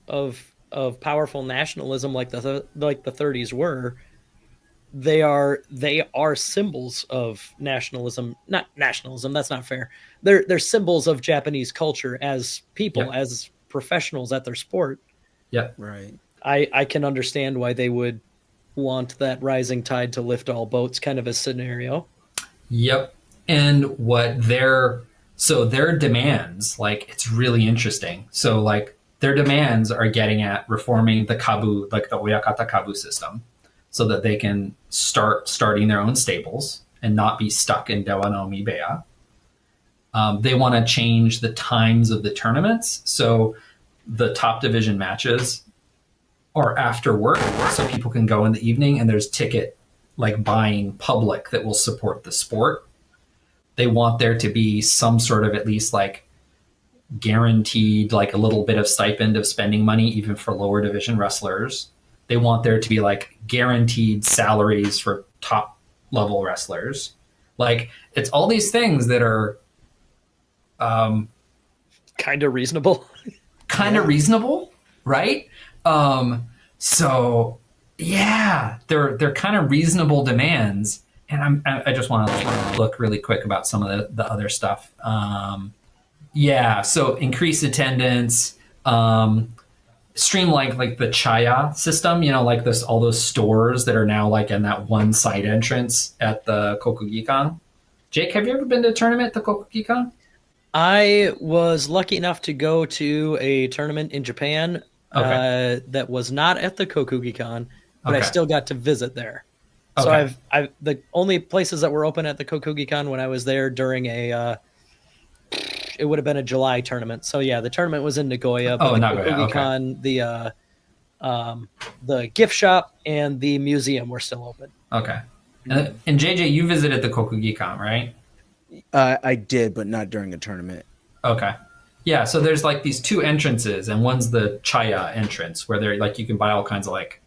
powerful nationalism like the 30s were. They are symbols of nationalism. Not nationalism, that's not fair. They're symbols of Japanese culture as people, as professionals at their sport. Yeah. Right. I can understand why they would want that rising tide to lift all boats kind of a scenario. Yep. And their demands, like, it's really interesting. So, like, their demands are getting at reforming the kabu, like the oyakata kabu system, so that they can starting their own stables and not be stuck in Dewa no Mibeya. They want to change the times of the tournaments. So the top division matches are after work, so people can go in the evening, and there's ticket like buying public that will support the sport. They want there to be some sort of at least like guaranteed like a little bit of stipend of spending money even for lower division wrestlers. They want there to be like guaranteed salaries for top level wrestlers. Like it's all these things that are kind of reasonable. Reasonable, right? So yeah, they're kind of reasonable demands. And I just want to look really quick about some of the other stuff. Yeah, so increased attendance, streamline like the chaya system, like this all those stores that are now like in that one side entrance at the Kokugikan. Jake, have you ever been to a tournament at the Kokugikan? I was lucky enough to go to a tournament in Japan that was not at the Kokugikan, but I still got to visit there. So I've the only places that were open at the Kokugikan when I was there during it would have been a July tournament. So yeah, the tournament was in Nagoya, but Kokugikan, the gift shop and the museum were still open. Okay. And JJ, you visited the Kokugikan, right? I did, but not during a tournament. Okay. Yeah, so there's like these two entrances, and one's the chaya entrance where they're like you can buy all kinds of like,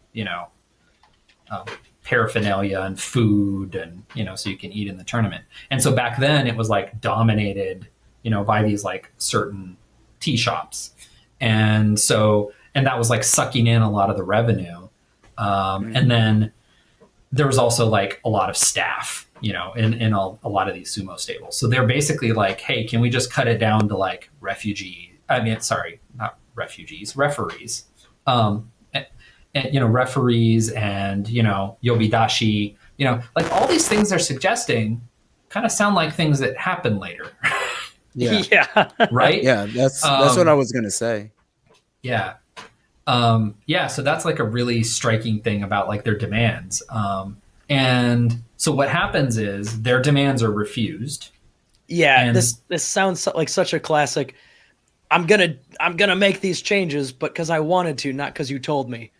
paraphernalia and food and, so you can eat in the tournament. And so back then it was like dominated, by these like certain tea shops. And that was like sucking in a lot of the revenue. And then there was also like a lot of staff, in a lot of these sumo stables. So they're basically like, hey, can we just cut it down to like referees, referees, and, referees and, yobidashi, like all these things they're suggesting kind of sound like things that happen later. Yeah. Right? Yeah, that's what I was going to say. Yeah. So that's like a really striking thing about like their demands. And so what happens is their demands are refused. Yeah, and this sounds like such a classic. I'm gonna make these changes, but because I wanted to, not because you told me.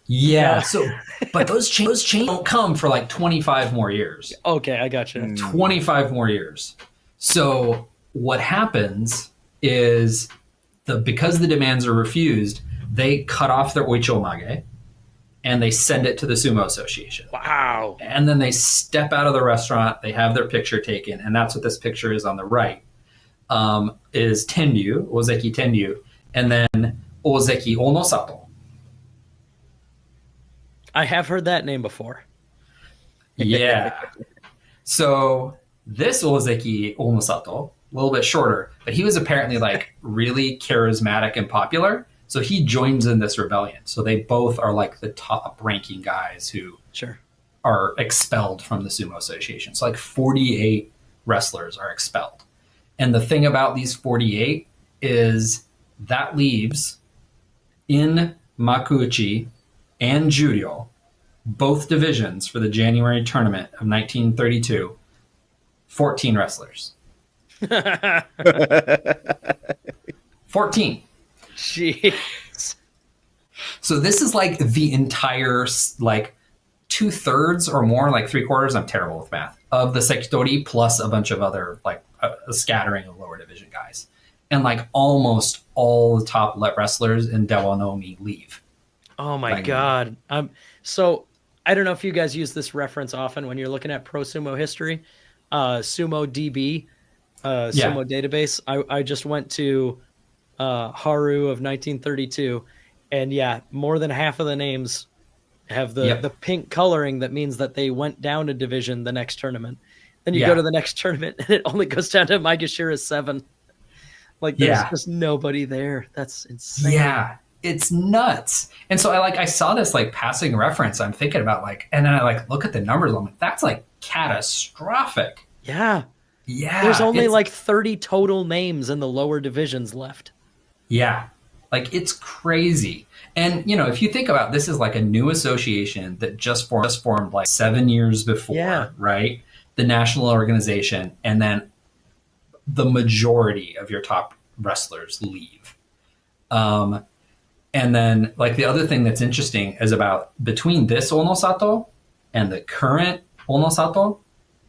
Yeah. So, but those changes don't come for like 25 more years. Okay, I got you. 25 more years. So what happens is because the demands are refused, they cut off their oichomage and they send it to the Sumo Association. Wow. And then they step out of the restaurant, they have their picture taken, and that's what this picture is on the right, is Tenryu, Ozeki Tenryu, and then Ozeki Onosato. I have heard that name before. Yeah. So this Ozeki Onosato, a little bit shorter, but he was apparently like really charismatic and popular. So he joins in this rebellion. So they both are like the top ranking guys who are expelled from the Sumo Association. So like 48 wrestlers are expelled. And the thing about these 48 is that leaves in Makuuchi and Juryo, both divisions for the January tournament of 1932, 14 wrestlers. 14. Jeez. So this is like the entire like 2/3 or more, like 3/4, I'm terrible with math, of the Sekitori plus a bunch of other like a scattering of lower division guys. And like almost all the top wrestlers in Dewanomi leave. Oh my God. So I don't know if you guys use this reference often when you're looking at pro sumo history. Sumo DB, Sumo database. I just went to Haru of 1932, and more than half of the names have the pink coloring that means that they went down a division the next tournament. Then you go to the next tournament and it only goes down to Maegashira 7. Like there's just nobody there. That's insane. Yeah, it's nuts. And so I saw this like passing reference. I'm thinking about like, and then I like look at the numbers. I'm like, that's like catastrophic. Yeah. Yeah. There's only like 30 total names in the lower divisions left. Yeah. Like it's crazy. And if you think about this is like a new association that just formed like 7 years before, right? The national organization, and then the majority of your top wrestlers leave. And then like the other thing that's interesting is about between this Onosato and the current Onosato,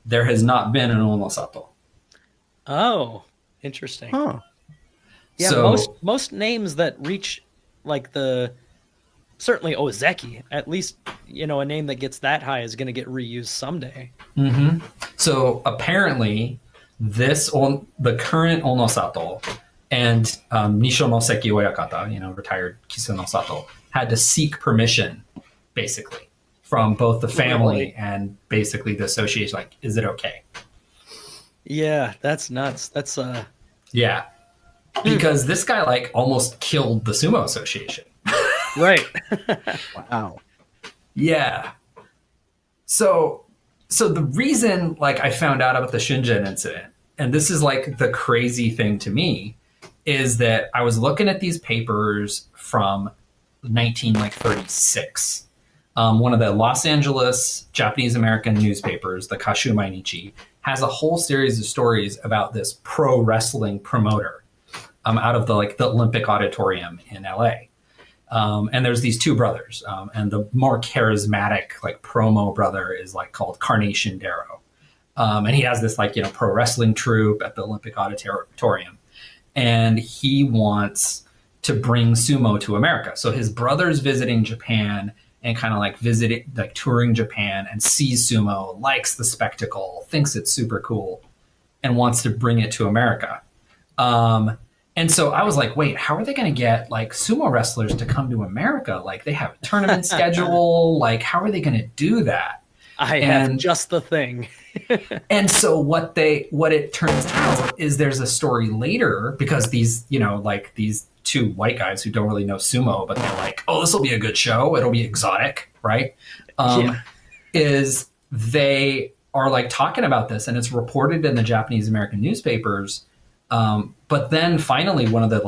there has not been an Onosato. Oh, interesting. Huh. Yeah, so, most names that reach like certainly Ozeki, at least, a name that gets that high is going to get reused someday. Mm-hmm. So apparently the current Onosato And Nisho no Seki Oyakata, retired Kisu no Sato, had to seek permission, basically, from both the family and basically the association. Like, is it okay? Yeah, that's nuts. That's Yeah, because this guy like almost killed the sumo association. right. Wow. Yeah. So the reason like I found out about the Shingen incident, and this is like the crazy thing to me, is that I was looking at these papers from 1936. One of the Los Angeles Japanese American newspapers, the Kashu Mainichi, has a whole series of stories about this pro wrestling promoter out of the Olympic Auditorium in LA. And there's these two brothers, and the more charismatic like promo brother is like called Carnation Darrow, and he has this pro wrestling troupe at the Olympic Auditorium, and he wants to bring sumo to America. So his brother's visiting Japan and kind of like touring Japan and sees sumo, likes the spectacle, thinks it's super cool, and wants to bring it to America. And so I was like, wait, how are they going to get like sumo wrestlers to come to America? Like they have a tournament schedule. Like, how are they going to do that? I have just the thing. And so what it turns out is there's a story later, because these, these two white guys who don't really know sumo, but they're like, oh, this will be a good show. It'll be exotic. Right. Is they are like talking about this, and it's reported in the Japanese American newspapers. But then finally one of the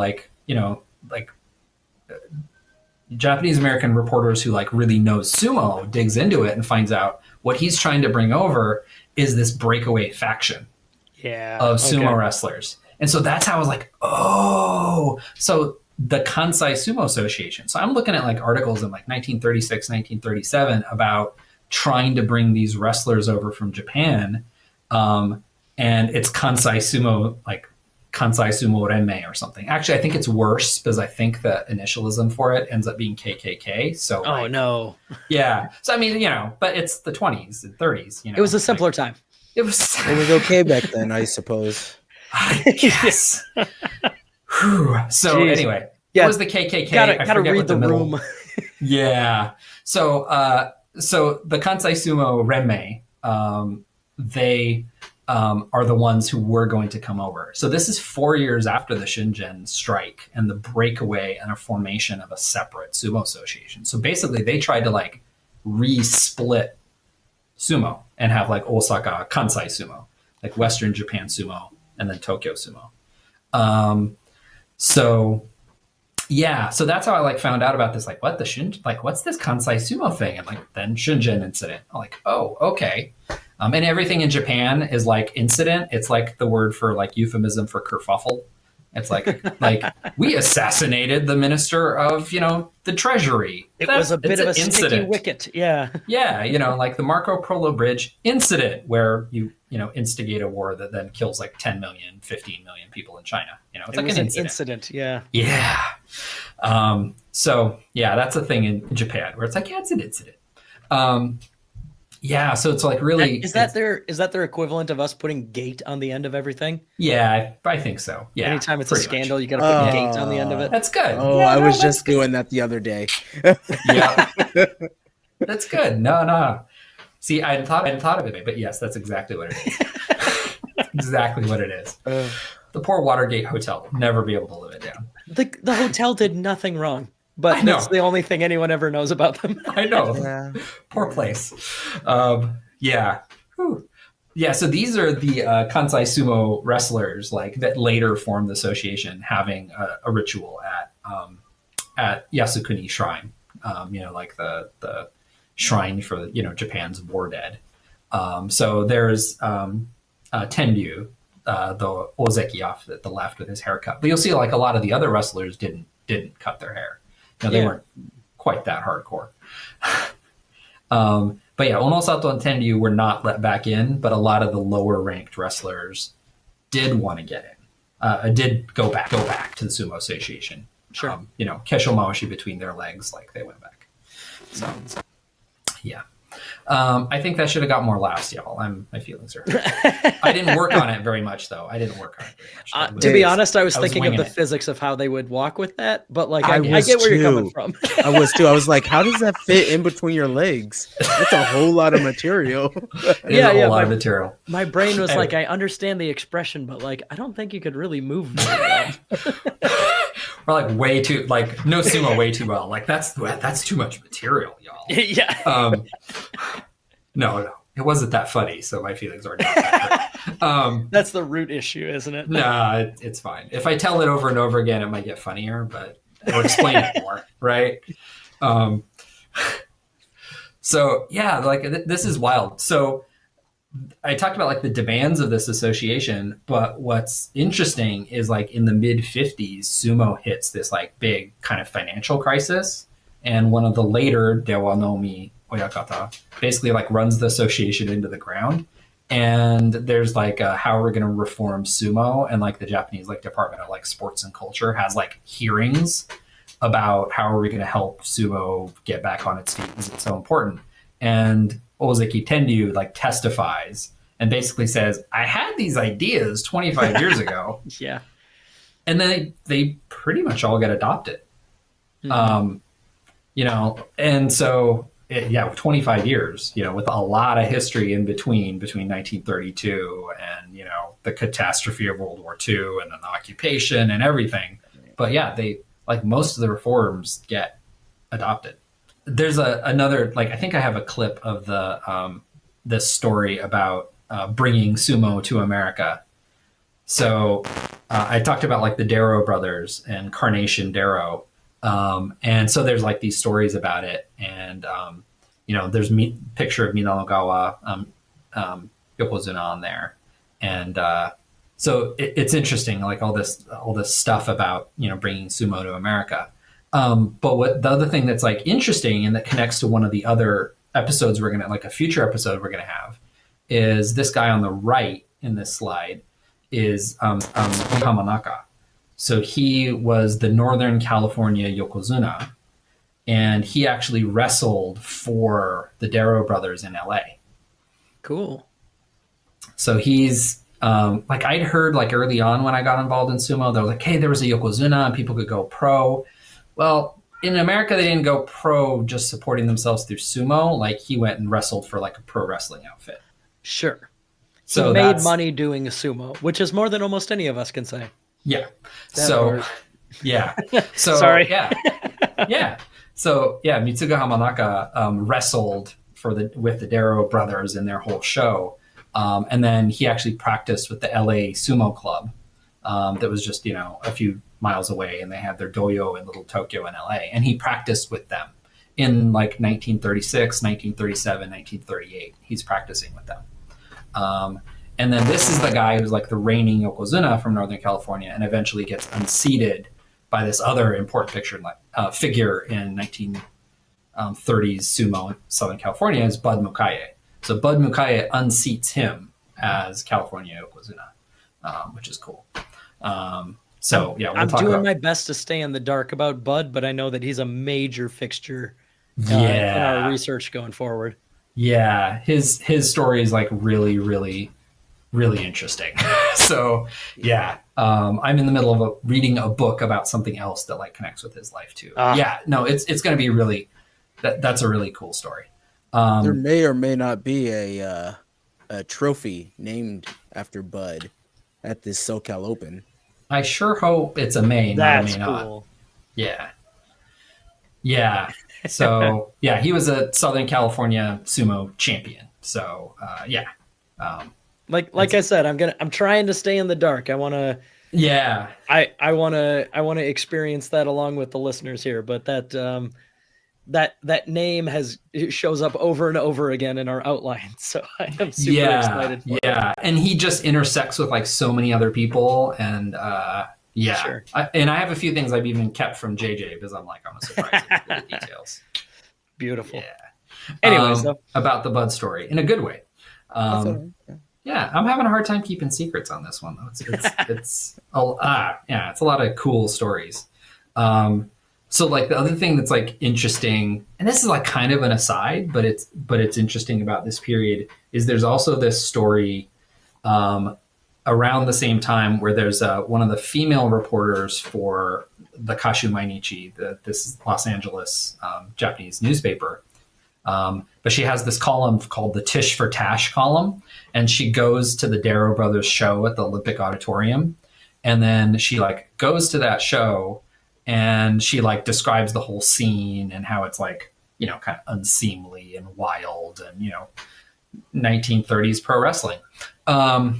Japanese American reporters who like really knows sumo digs into it and finds out what he's trying to bring over is this breakaway faction of sumo wrestlers. And so that's how I was like, oh, so the Kansai Sumo Association. So I'm looking at like articles in like 1936, 1937 about trying to bring these wrestlers over from Japan. And it's Kansai Sumo, like Kansai Sumo Renmei or something. Actually, I think it's worse because I think the initialism for it ends up being KKK. So, no. Yeah. So, I mean, but it's the 20s and 30s. It was a simpler time. It was okay back then, I suppose. I guess. So, anyway, it was the KKK. Gotta read the room. Yeah. So, the Kansai Sumo Renmei, they are the ones who were going to come over. So this is 4 years after the Shingen strike and the breakaway and a formation of a separate sumo association. So basically they tried to like re-split sumo and have like Osaka Kansai Sumo, like Western Japan Sumo, and then Tokyo Sumo. So that's how I like found out about this. Like, what what's this Kansai Sumo thing? And like then Shingen incident. I'm like, oh, okay. And everything in Japan is like incident. It's like the word for like euphemism for kerfuffle. It's like we assassinated the minister of the treasury. It was a bit of a sticky wicket. Yeah. Yeah, like the Marco Polo Bridge incident, where you instigate a war that then kills like 10 million, 15 million people in China. It's like an incident. Yeah. Yeah. So yeah, that's a thing in Japan where it's like, yeah, it's an incident. Yeah, so it's like really... Is that their equivalent of us putting gate on the end of everything? Yeah, I think so. Yeah. Anytime it's a scandal, you got to put gate on the end of it. That's good. Oh, yeah, I was just doing that the other day. Yeah. That's good. No. See, I hadn't thought of it, but yes, that's exactly what it is. That's exactly what it is. The poor Watergate Hotel will never be able to live it down. The hotel did nothing wrong. But that's the only thing anyone ever knows about them. I know. Yeah. Poor place. Yeah. Whew. Yeah. So these are the Kansai Sumo wrestlers that later formed the association, having a ritual at Yasukuni Shrine. Like the shrine for Japan's war dead. So there's Tenryu, the Ozeki off at the left with his haircut. But you'll see like a lot of the other wrestlers didn't cut their hair. They weren't quite that hardcore. But yeah, Onosato and Tenryu were not let back in, but a lot of the lower ranked wrestlers did want to get in, did go back to the Sumo Association. Sure. Kesho Mawashi between their legs, like they went back. So yeah. I think that should have got more laughs, y'all. My feelings are hurt. I didn't work on it very much, though. I didn't work on it very much. To be honest, I was thinking of winging the it. physics of how they would walk with that, but like I I was get where you're coming too. from. I was too. I was like, how does that fit in between your legs? That's a whole lot of material. It is a whole lot of material. My brain was like, I understand the expression, but like, I don't think you could really move very well. We're like way too no sumo way too well. Like that's too much material, y'all. Yeah. No, it wasn't that funny, so my feelings are not that hurt. That's the root issue, isn't it? Nah, it's fine. If I tell it over and over again, it might get funnier, but I'll explain it more, right? So yeah, like this is wild. So I talked about like the demands of this association, but what's interesting is like in the mid 50s, sumo hits this like big kind of financial crisis. And one of the later Dewa Nomi Oyakata basically like runs the association into the ground. And there's like, how are we going to reform sumo? And like the Japanese like Department of like Sports and Culture has like hearings about how are we going to help sumo get back on its feet because it's so important. And Ozeki Tenryu like testifies and basically says, I had these ideas 25 years ago. Yeah. And then they pretty much all get adopted. Mm-hmm. And so, 25 years, with a lot of history in between 1932 and, the catastrophe of World War II and then the occupation and everything. But yeah, they like most of the reforms get adopted. There's another, like, I think I have a clip of this story about bringing sumo to America. So I talked about like the Darrow brothers and Carnation Darrow. And so there's like these stories about it. And, there's picture of Minanogawa, Yokozuna on there. And so it's interesting, like all this stuff about, bringing sumo to America. But what the other thing that's like interesting and that connects to one of the other episodes a future episode we're going to have is this guy on the right in this slide is Hamanaka. So he was the Northern California Yokozuna, and he actually wrestled for the Darrow brothers in LA. Cool. So he's like I'd heard like early on when I got involved in sumo, they were like, hey, there was a Yokozuna and people could go pro. Well, in America, they didn't go pro just supporting themselves through sumo. Like he went and wrestled for like a pro wrestling outfit. Sure. So he made money doing a sumo, which is more than almost any of us can say. Yeah. So sorry. Yeah. So yeah, Mitsuga Hamanaka wrestled with the Darrow brothers in their whole show. And then he actually practiced with the LA Sumo Club that was just, a few miles away, and they had their doyo in Little Tokyo in LA. And he practiced with them in like 1936, 1937, 1938. He's practicing with them. And then this is the guy who's like the reigning Yokozuna from Northern California and eventually gets unseated by this other important figure in 1930s sumo in Southern California is Bud Mukaye. So Bud Mukaye unseats him as California Yokozuna, which is cool. I'm doing my best to stay in the dark about Bud, but I know that he's a major fixture in our research going forward. Yeah, his story is like really, really, really interesting. So yeah, I'm in the middle of reading a book about something else that like connects with his life too. Yeah, no, it's going to be really that's a really cool story. There may or may not be a trophy named after Bud at this SoCal Open. I sure hope it's a may, not a may cool. not. Yeah. So yeah, he was a Southern California sumo champion. So like I said, I'm trying to stay in the dark. I want to. Yeah. I want to experience that along with the listeners here, but that name shows up over and over again in our outline. So I am super excited for it. And he just intersects with like so many other people. And Sure. And I have a few things I've even kept from JJ because I'm surprised with the details. Beautiful. Yeah. Anyways, about the Bud story in a good way. Yeah, I'm having a hard time keeping secrets on this one though. It's a lot of cool stories. So like the other thing that's like interesting, and this is like kind of an aside, but it's interesting about this period is there's also this story around the same time where there's one of the female reporters for the Kashu Mainichi, this Los Angeles Japanese newspaper. But she has this column called the Tish for Tash column, and she goes to the Darrow Brothers show at the Olympic Auditorium, and then she like goes to that show, and she like describes the whole scene and how it's like, you know, kind of unseemly and wild and, you know, 1930s pro wrestling. Sounds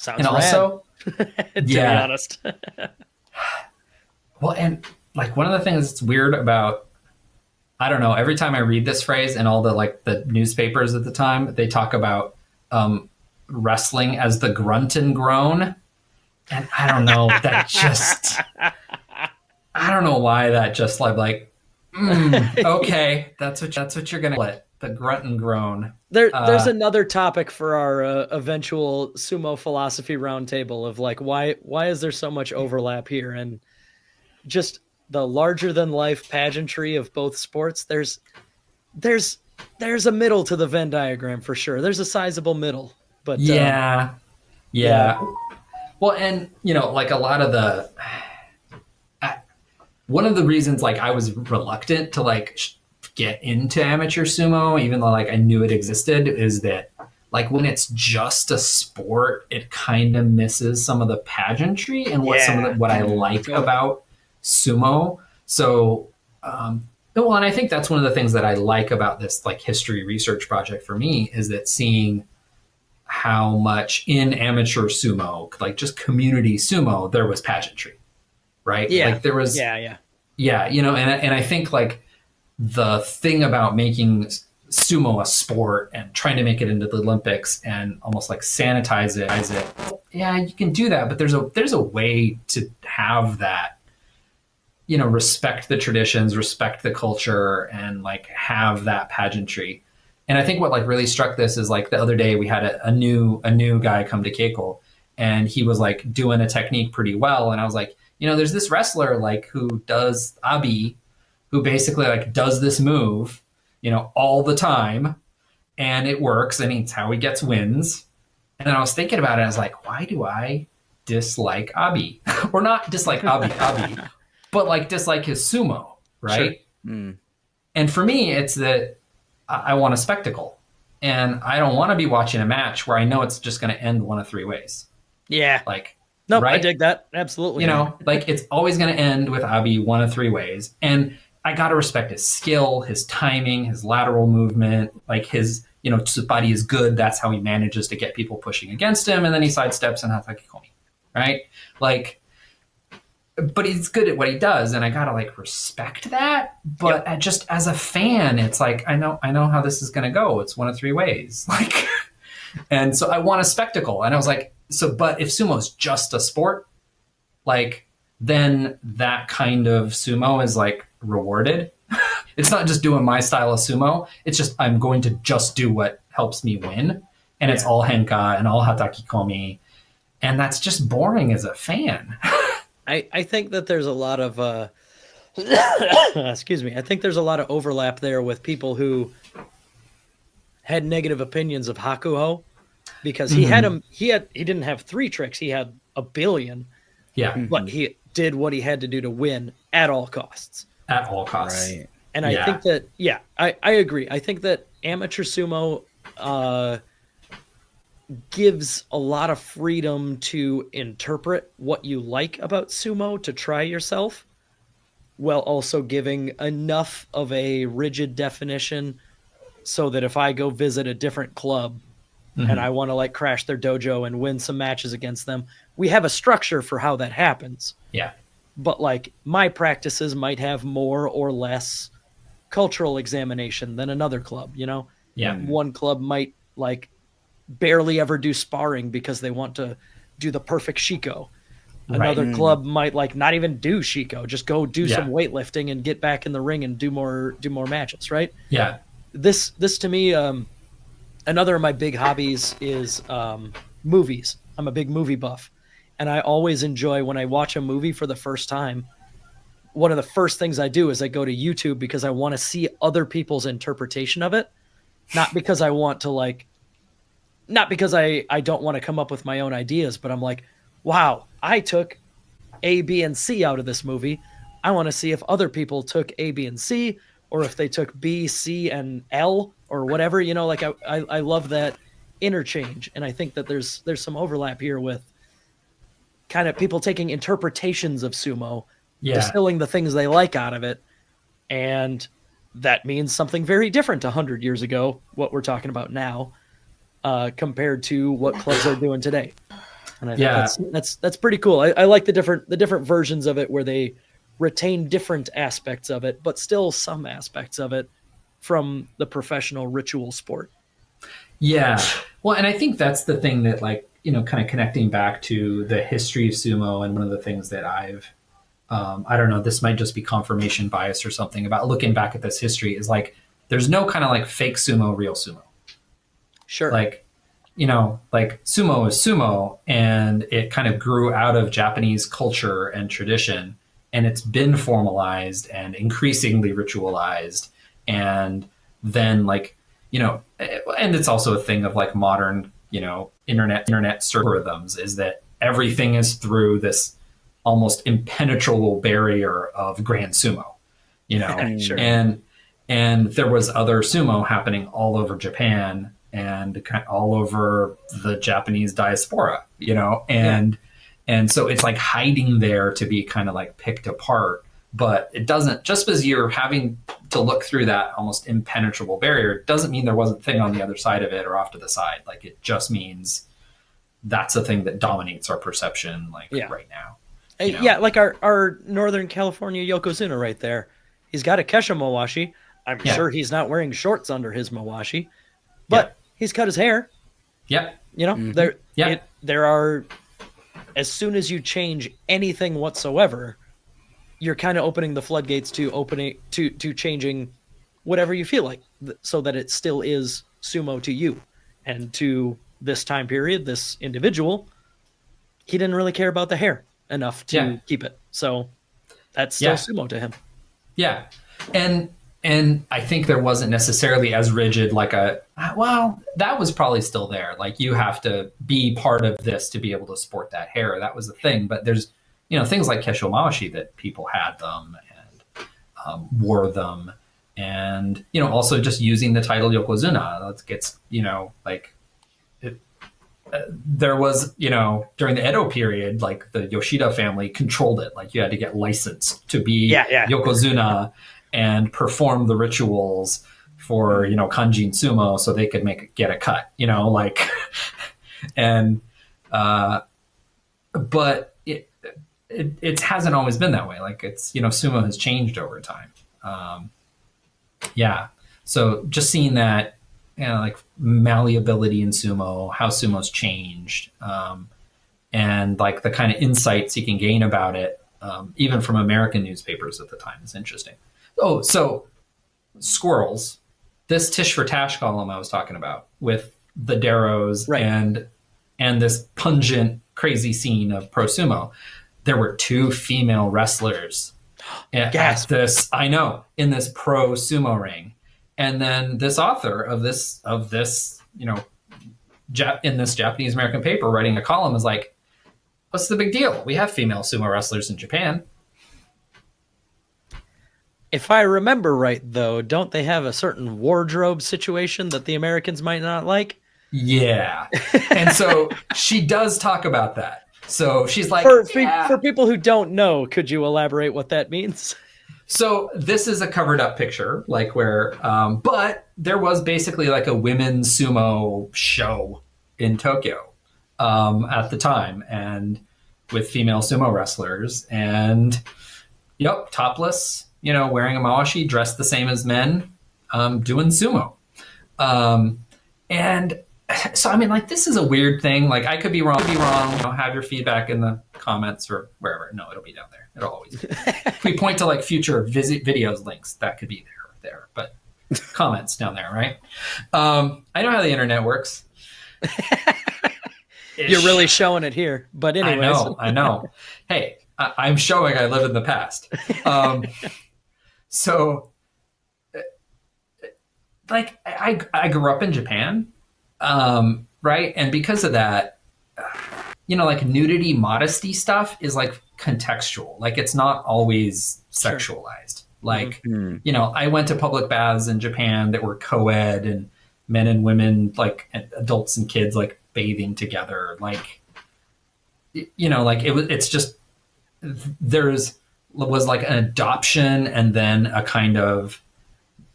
and rad, also, to be honest. Well, and like one of the things that's weird about, I don't know, every time I read this phrase and all the like the newspapers at the time, they talk about wrestling as the grunt and groan. And I don't know, that just, I don't know why that just like okay, that's what you're gonna let the grunt and groan. There's another topic for our eventual sumo philosophy roundtable of like why is there so much overlap here, and just the larger than life pageantry of both sports. There's a middle to the Venn diagram for sure. There's a sizable middle, but yeah. Well, and you know, like a lot of the. One of the reasons like I was reluctant to like get into amateur sumo, even though like I knew it existed, is that like when it's just a sport, it kind of misses some of the pageantry and what I like about sumo. So, well, and I think that's one of the things that I like about this like history research project for me is that seeing how much in amateur sumo, like just community sumo, there was pageantry. Right? Yeah. Like there was, yeah, you know, and I think like the thing about making sumo a sport and trying to make it into the Olympics and almost like sanitize it. Yeah, you can do that, but there's a way to have that, you know, respect the traditions, respect the culture, and like have that pageantry. And I think what like really struck this is like the other day we had a new guy come to Keiko, and he was like doing a technique pretty well, and I was like, you know, there's this wrestler like who does abi, who basically like does this move, you know, all the time, and it works, and it's how he gets wins. And then I was thinking about it, I was like, why do I dislike abi? Or not dislike abi, but like dislike his sumo, right? Sure. And for me, it's that I want a spectacle, and I don't want to be watching a match where I know it's just going to end one of three ways. Yeah. Like, no, right? I dig that. Absolutely. You know, like it's always going to end with Abi one of three ways. And I got to respect his skill, his timing, his lateral movement, like his, you know, Tsupari is good. That's how he manages to get people pushing against him. And then he sidesteps and Hataki-komi, right? Like, but he's good at what he does. And I got to like respect that. But just as a fan, it's like, I know how this is going to go. It's one of three ways. Like, and so I want a spectacle. And I was like, but if sumo is just a sport, like then that kind of sumo is like rewarded. It's not just doing my style of sumo. It's just, I'm going to just do what helps me win. And it's all henka and all hataki-komi. And that's just boring as a fan. I think that there's a lot of, excuse me. I think there's a lot of overlap there with people who had negative opinions of Hakuho. Because he didn't have three tricks. He had a billion. Yeah. But he did what he had to do to win at all costs. At all costs. Right. And I think that, I agree. I think that amateur sumo gives a lot of freedom to interpret what you like about sumo to try yourself, while also giving enough of a rigid definition so that if I go visit a different club, and I want to like crash their dojo and win some matches against them, we have a structure for how that happens. Yeah. But like my practices might have more or less cultural examination than another club, you know? Yeah. One club might like barely ever do sparring because they want to do the perfect shiko. Another club might like not even do shiko, just go do some weightlifting and get back in the ring and do more matches, right? Yeah. This to me, another of my big hobbies is movies. I'm a big movie buff. And I always enjoy when I watch a movie for the first time, one of the first things I do is I go to YouTube because I want to see other people's interpretation of it. Not because I want to not because I don't want to come up with my own ideas, but I'm like, wow, I took A, B, and C out of this movie. I want to see if other people took A, B, and C, or if they took B, C, and L, or whatever. I love that interchange, and I think that there's some overlap here with kind of people taking interpretations of sumo, distilling the things they like out of it, and that means something very different 100 years ago, what we're talking about now, compared to what clubs are doing today. And I think that's pretty cool. I like the different versions of it where they retain different aspects of it, but still some aspects of it from the professional ritual sport. Yeah. Well, and I think that's the thing that kind of connecting back to the history of sumo, and one of the things that I've, I don't know, this might just be confirmation bias or something about looking back at this history, is there's no kind of fake sumo, real sumo. Sure. Sumo is sumo, and it kind of grew out of Japanese culture and tradition, and it's been formalized and increasingly ritualized. And then and it's also a thing of modern, internet search algorithms, is that everything is through this almost impenetrable barrier of grand sumo, Sure. and there was other sumo happening all over Japan and all over the Japanese diaspora, and so it's hiding there to be kind of picked apart. But it doesn't, just because you're having to look through that almost impenetrable barrier, doesn't mean there wasn't a thing on the other side of it or off to the side. It just means that's a thing that dominates our perception right now. Yeah, our Northern California Yokozuna right there. He's got a Kesha Mawashi. I'm sure he's not wearing shorts under his Mawashi, but he's cut his hair. Yep. There are, as soon as you change anything whatsoever, you're kind of opening the floodgates to changing whatever you feel like, so that it still is sumo to you. And to this time period, this individual, he didn't really care about the hair enough to keep it. So that's still sumo to him. Yeah. And I think there wasn't necessarily as rigid that was probably still there. You have to be part of this to be able to sport that hair. That was the thing. But there's, things like Kesho Mawashi that people had them and wore them. And, also just using the title Yokozuna, that gets, there was, during the Edo period, the Yoshida family controlled it. You had to get licensed to be Yokozuna and perform the rituals for, Kanjin Sumo, so they could get a cut, and, but it hasn't always been that way. It's, sumo has changed over time. So just seeing that, malleability in sumo, how sumo's changed, and the kind of insights you can gain about it, even from American newspapers at the time, is interesting. Oh, so squirrels, this Tish for Tash column I was talking about with the Darrows and this pungent, crazy scene of pro sumo, there were 2 female wrestlers at this, in this pro sumo ring. And then this author of this, in this Japanese American paper writing a column is like, what's the big deal? We have female sumo wrestlers in Japan. If I remember right, though, don't they have a certain wardrobe situation that the Americans might not like? Yeah. And so she does talk about that. So she's like, for people who don't know, could you elaborate what that means? So this is a covered up picture, where, but there was basically a women's sumo show in Tokyo at the time, and with female sumo wrestlers, and topless, wearing a mawashi, dressed the same as men, doing sumo. And so, this is a weird thing. I could be wrong. Have your feedback in the comments or wherever. No, it'll be down there. It'll always be. If we point to future videos links, that could be there. But comments down there, right? I know how the internet works. You're really showing it here. But anyways. I know. Hey, I'm showing I live in the past. So, like, I grew up in Japan, right? And because of that, like nudity, modesty stuff is like contextual. Like, it's not always sexualized. Sure. Like, I went to public baths in Japan that were co-ed, and men and women, like adults and kids, like bathing together. Like, like it's just, was like an adoption and then a kind of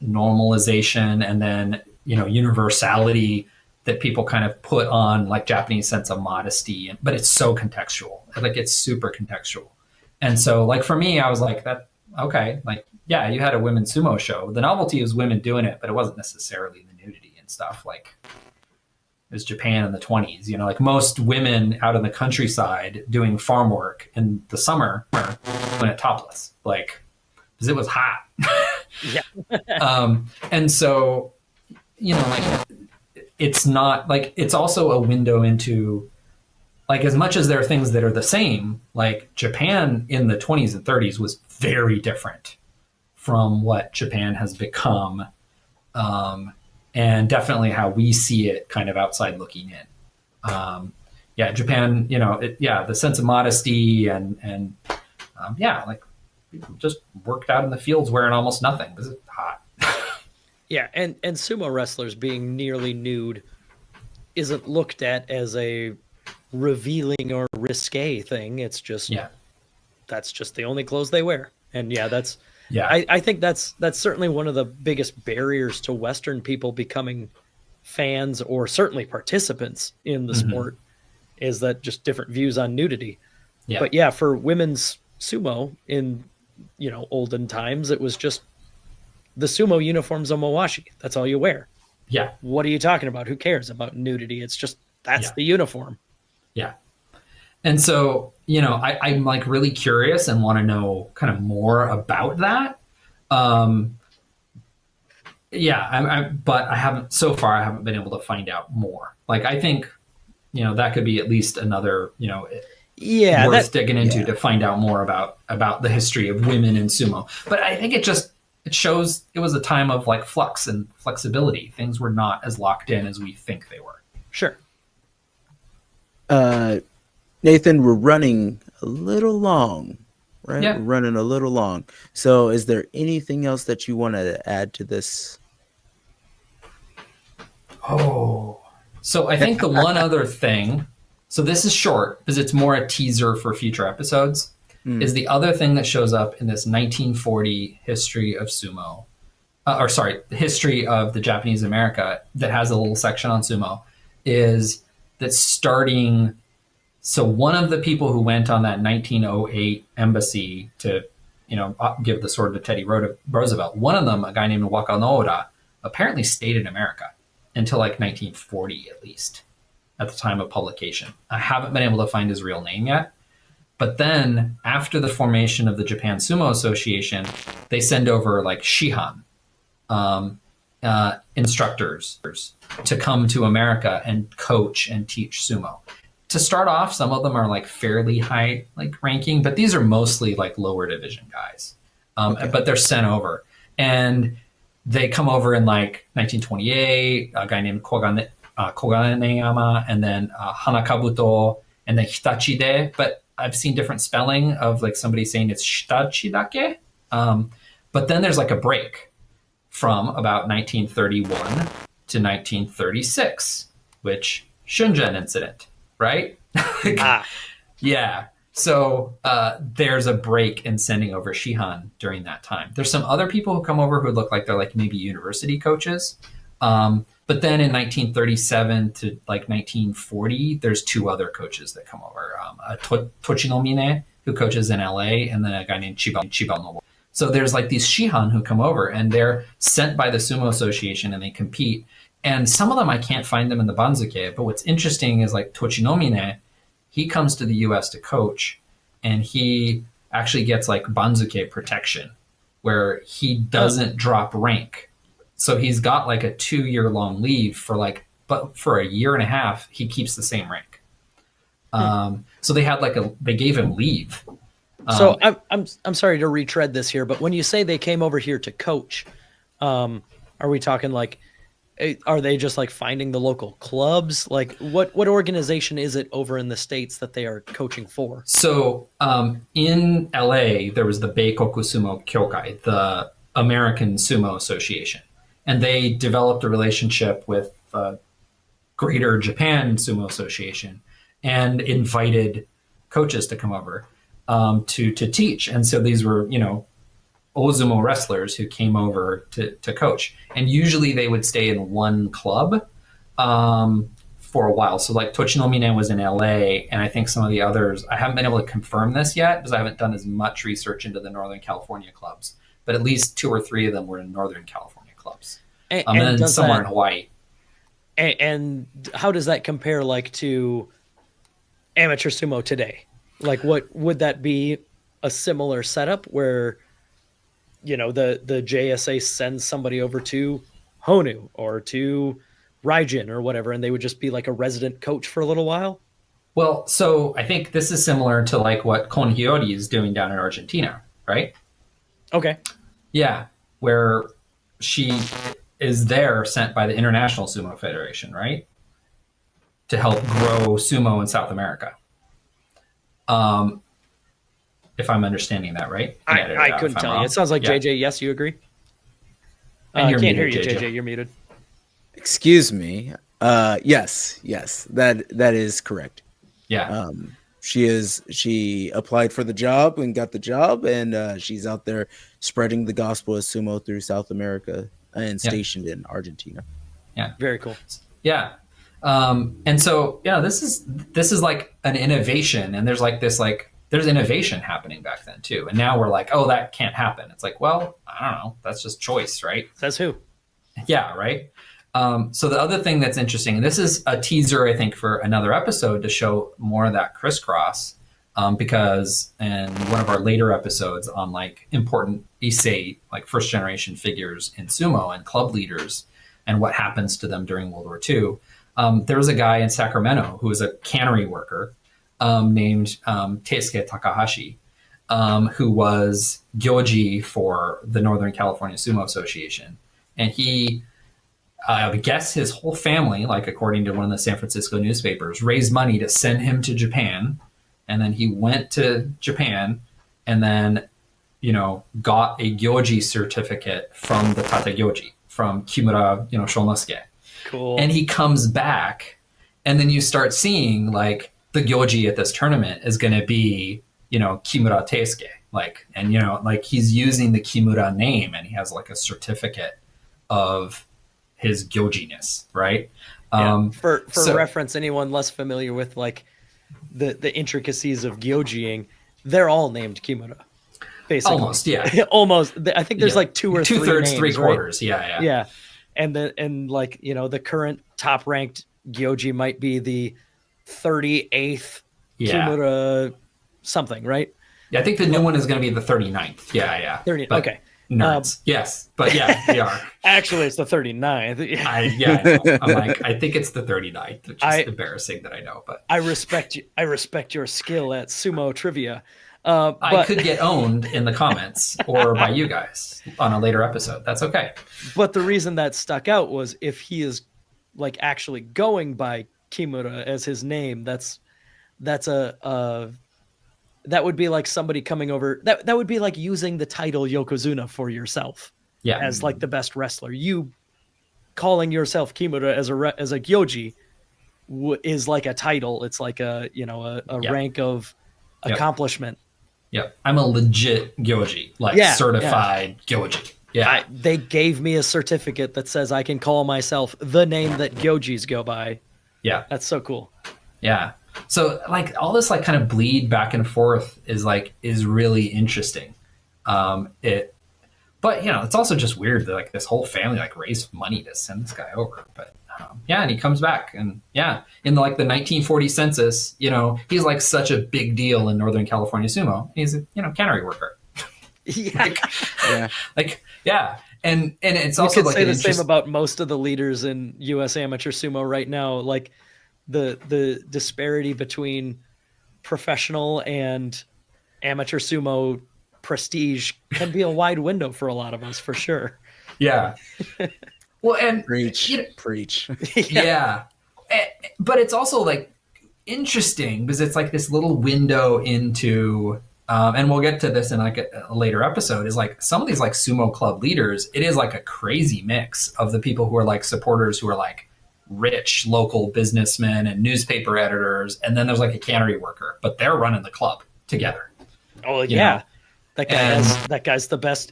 normalization and then, universality that people kind of put on like Japanese sense of modesty. But it's so contextual. Like, it's super contextual. And so, like, for me, I was like, that, okay, like, yeah, you had a women's sumo show. The novelty was women doing it, but it wasn't necessarily the nudity and stuff. Like, it was Japan in the 20s, like most women out in the countryside doing farm work in the summer when it topless, like, because it was hot. Yeah. And so, like, it's not like, it's also a window into, like, as much as there are things that are the same, like Japan in the 20s and 30s was very different from what Japan has become. And definitely how we see it kind of outside looking in. Japan, the sense of modesty and like, people just worked out in the fields wearing almost nothing because it's hot. Yeah, and sumo wrestlers being nearly nude isn't looked at as a revealing or risque thing. It's just, that's just the only clothes they wear. And I think that's certainly one of the biggest barriers to Western people becoming fans or certainly participants in the sport, is that just different views on nudity. Yeah. But for women's sumo in, olden times, it was just the sumo uniform's a mawashi. That's all you wear. Yeah. What are you talking about? Who cares about nudity? It's just, that's the uniform. Yeah. And so, I'm like really curious and want to know kind of more about that. But I haven't been able to find out more. Like, I think, that could be at least another, worth digging into to find out more about the history of women in sumo. But I think it shows it was a time of like flux and flexibility. Things were not as locked in as we think they were. Sure. Nathan, we're running a little long, right? Yeah. We're running a little long. So is there anything else that you want to add to this? Oh, so I think the one other thing, so this is short because it's more a teaser for future episodes, is the other thing that shows up in this 1940 history of sumo, history of the Japanese America that has a little section on sumo, is that starting... So one of the people who went on that 1908 embassy to, give the sword to Teddy Roosevelt, one of them, a guy named Wakanoura, apparently stayed in America until like 1940 at least, at the time of publication. I haven't been able to find his real name yet. But then after the formation of the Japan Sumo Association, they send over like shihan, instructors to come to America and coach and teach sumo. To start off, some of them are like fairly high like ranking, but these are mostly like lower division guys. But they're sent over, and they come over in like 1928, a guy named Koganeyama, and then Hanakabuto, and then Hitachide. But I've seen different spelling of like somebody saying it's Hitachidake. But then there's like a break from about 1931 to 1936, which Shunjen incident. Right? Yeah. So there's a break in sending over shihan during that time. There's some other people who come over who look like they're like maybe university coaches. But then in 1937 to like 1940, there's two other coaches that come over. Tochinomine, who coaches in LA, and then a guy named Chiba Nobu. So there's like these shihan who come over, and they're sent by the Sumo Association, and they compete. And some of them, I can't find them in the Banzuke. But what's interesting is like Tochinomine, he comes to the U.S. to coach, and he actually gets like Banzuke protection, where he doesn't drop rank. So he's got like a 2-year-long leave but for a year and a half, he keeps the same rank. So they gave him leave. So I'm sorry to retread this here, but when you say they came over here to coach, are we talking like, are they just like finding the local clubs? Like what organization is it over in the States that they are coaching for? So in LA, there was the Degeiko Sumo Kyokai, the American Sumo Association, and they developed a relationship with Greater Japan Sumo Association and invited coaches to come over to teach. And so these were, Ozumo wrestlers who came over to coach. And usually they would stay in one club for a while. So like Tochinomine was in LA, and I think some of the others, I haven't been able to confirm this yet because I haven't done as much research into the Northern California clubs, but at least 2 or 3 of them were in Northern California clubs. And then somewhere in Hawaii. And how does that compare like to amateur sumo today? Like what would that be, a similar setup where the JSA sends somebody over to Honu or to Raijin or whatever, and they would just be like a resident coach for a little while? Well, so I think this is similar to like what Kon Hiyori is doing down in Argentina, right? Okay. Yeah, where she is there sent by the International Sumo Federation, right? To help grow sumo in South America. If I'm understanding that right. I couldn't tell you. It sounds like JJ, yes, you agree? And I you're can't muted, hear you, JJ. You're muted. Excuse me. Yes, that is correct. Yeah. She applied for the job and got the job, and she's out there spreading the gospel of sumo through South America and stationed in Argentina. Yeah. Very cool. Yeah. And so, this is like an innovation, and there's innovation happening back then too. And now we're like, oh, that can't happen. It's like, well, I don't know. That's just choice, right? Says who? Yeah. Right. So the other thing that's interesting, and this is a teaser, I think, for another episode to show more of that crisscross, because in one of our later episodes on like important Issei, like first generation figures in sumo and club leaders and what happens to them during World War II, there was a guy in Sacramento who was a cannery worker named Teisuke Takahashi, who was gyoji for the Northern California Sumo Association. And he, I would guess his whole family, like according to one of the San Francisco newspapers, raised money to send him to Japan. And then he went to Japan and then, got a gyoji certificate from the Tata Gyoji, from Kimura, Shonosuke. Cool. And he comes back, and then you start seeing like the gyoji at this tournament is going to be, Kimura Teisuke, and he's using the Kimura name, and he has like a certificate of his gyojiness, right? For reference, anyone less familiar with like the intricacies of gyojiing, they're all named Kimura. Basically. Almost, yeah. Almost. I think there's like 2 or 3 2/3, names, 3/4. Right? Yeah. And the current top ranked gyoji might be the 38th Kimura something, right? Yeah, I think the new one is going to be the 39th. Yeah. 30. But okay. Nerds. Yes, but yeah, they are. Actually, it's the 39th. I know. I'm like, I think it's the 39th, which is embarrassing that I know. But I respect your skill at sumo trivia. I could get owned in the comments or by you guys on a later episode. That's okay. But the reason that stuck out was if he is like actually going by Kimura as his name, that's that would be like somebody coming over. That would be like using the title Yokozuna for yourself. Yeah. As like the best wrestler. You calling yourself Kimura as a gyoji is like a title. It's like a rank of accomplishment. Yeah, I'm a legit gyoji, certified gyoji. Yeah, they gave me a certificate that says I can call myself the name that gyojis go by. Yeah, that's so cool. Yeah, so like all this like kind of bleed back and forth is really interesting. But it's also just weird that like this whole family like raised money to send this guy over, but. And he comes back, and in the 1940 census, he's like such a big deal in Northern California sumo. He's a cannery worker. And it's also like say the same about most of the leaders in U.S. amateur sumo right now. Like the disparity between professional and amateur sumo prestige can be a wide window for a lot of us, for sure. Yeah. Well, and Preach, you know, preach. yeah. But it's also like interesting because it's like this little window into, and we'll get to this in like a later episode, is like some of these like sumo club leaders, it is like a crazy mix of the people who are like supporters who are like rich local businessmen and newspaper editors. And then there's like a cannery worker, but they're running the club together. Oh, You yeah. know? That guy's the best.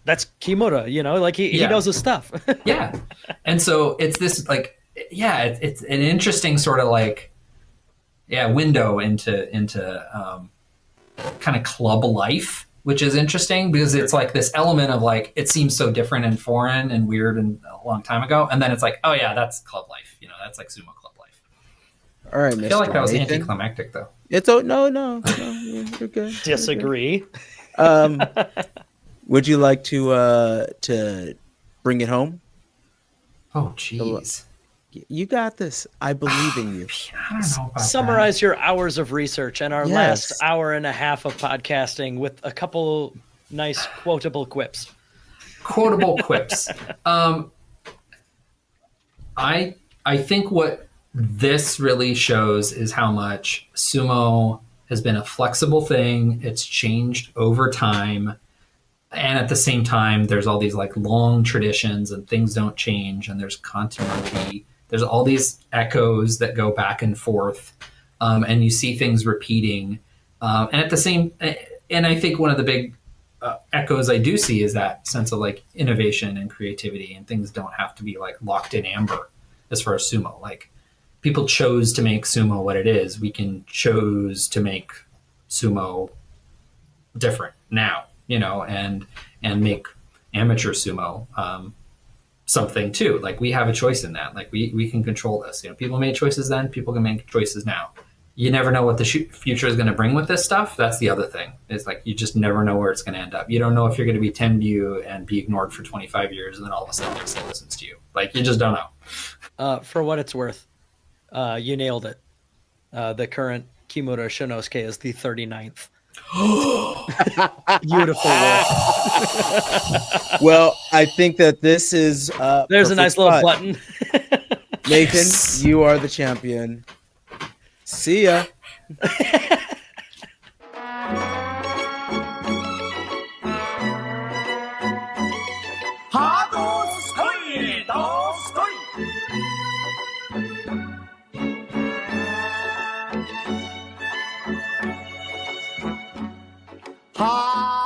That's Kimura, like he knows his stuff. Yeah. And so it's this like, yeah, it's an interesting sort of like, window into kind of club life, which is interesting because it's like this element of like, it seems so different and foreign and weird and a long time ago. And then it's like, oh yeah, that's club life. That's like sumo club life. All right, I feel like that was Nathan. anticlimactic though. It's no, you're good. Disagree. Would you like to bring it home? Oh, jeez. You got this. I believe in you. I don't know about Summarize your hours of research and our Yes. last hour and a half of podcasting with a couple nice quotable quips. that. Quotable quips. I think what this really shows is how much sumo has been a flexible thing. It's changed over time. And at the same time, there's all these like long traditions and things don't change and there's continuity. There's all these echoes that go back and forth, and you see things repeating. And at the same, and I think one of the big echoes I do see is that sense of like innovation and creativity, and things don't have to be like locked in amber as far as sumo. Like people chose to make sumo what it is. We can choose to make sumo different now, and make amateur sumo something too. Like we have a choice in that. Like we can control this. People made choices then, people can make choices now. You never know what the future is going to bring with this stuff. That's the other thing. It's like you just never know where it's going to end up. You don't know if you're going to be Tenryu and be ignored for 25 years and then all of a sudden it listens to you. Like you just don't know. For what it's worth, you nailed it. The current Kimura Shinosuke is the 39th. Beautiful work. Well, I think that this is There's a nice little button. Nathan, you are the champion. See ya. Ha!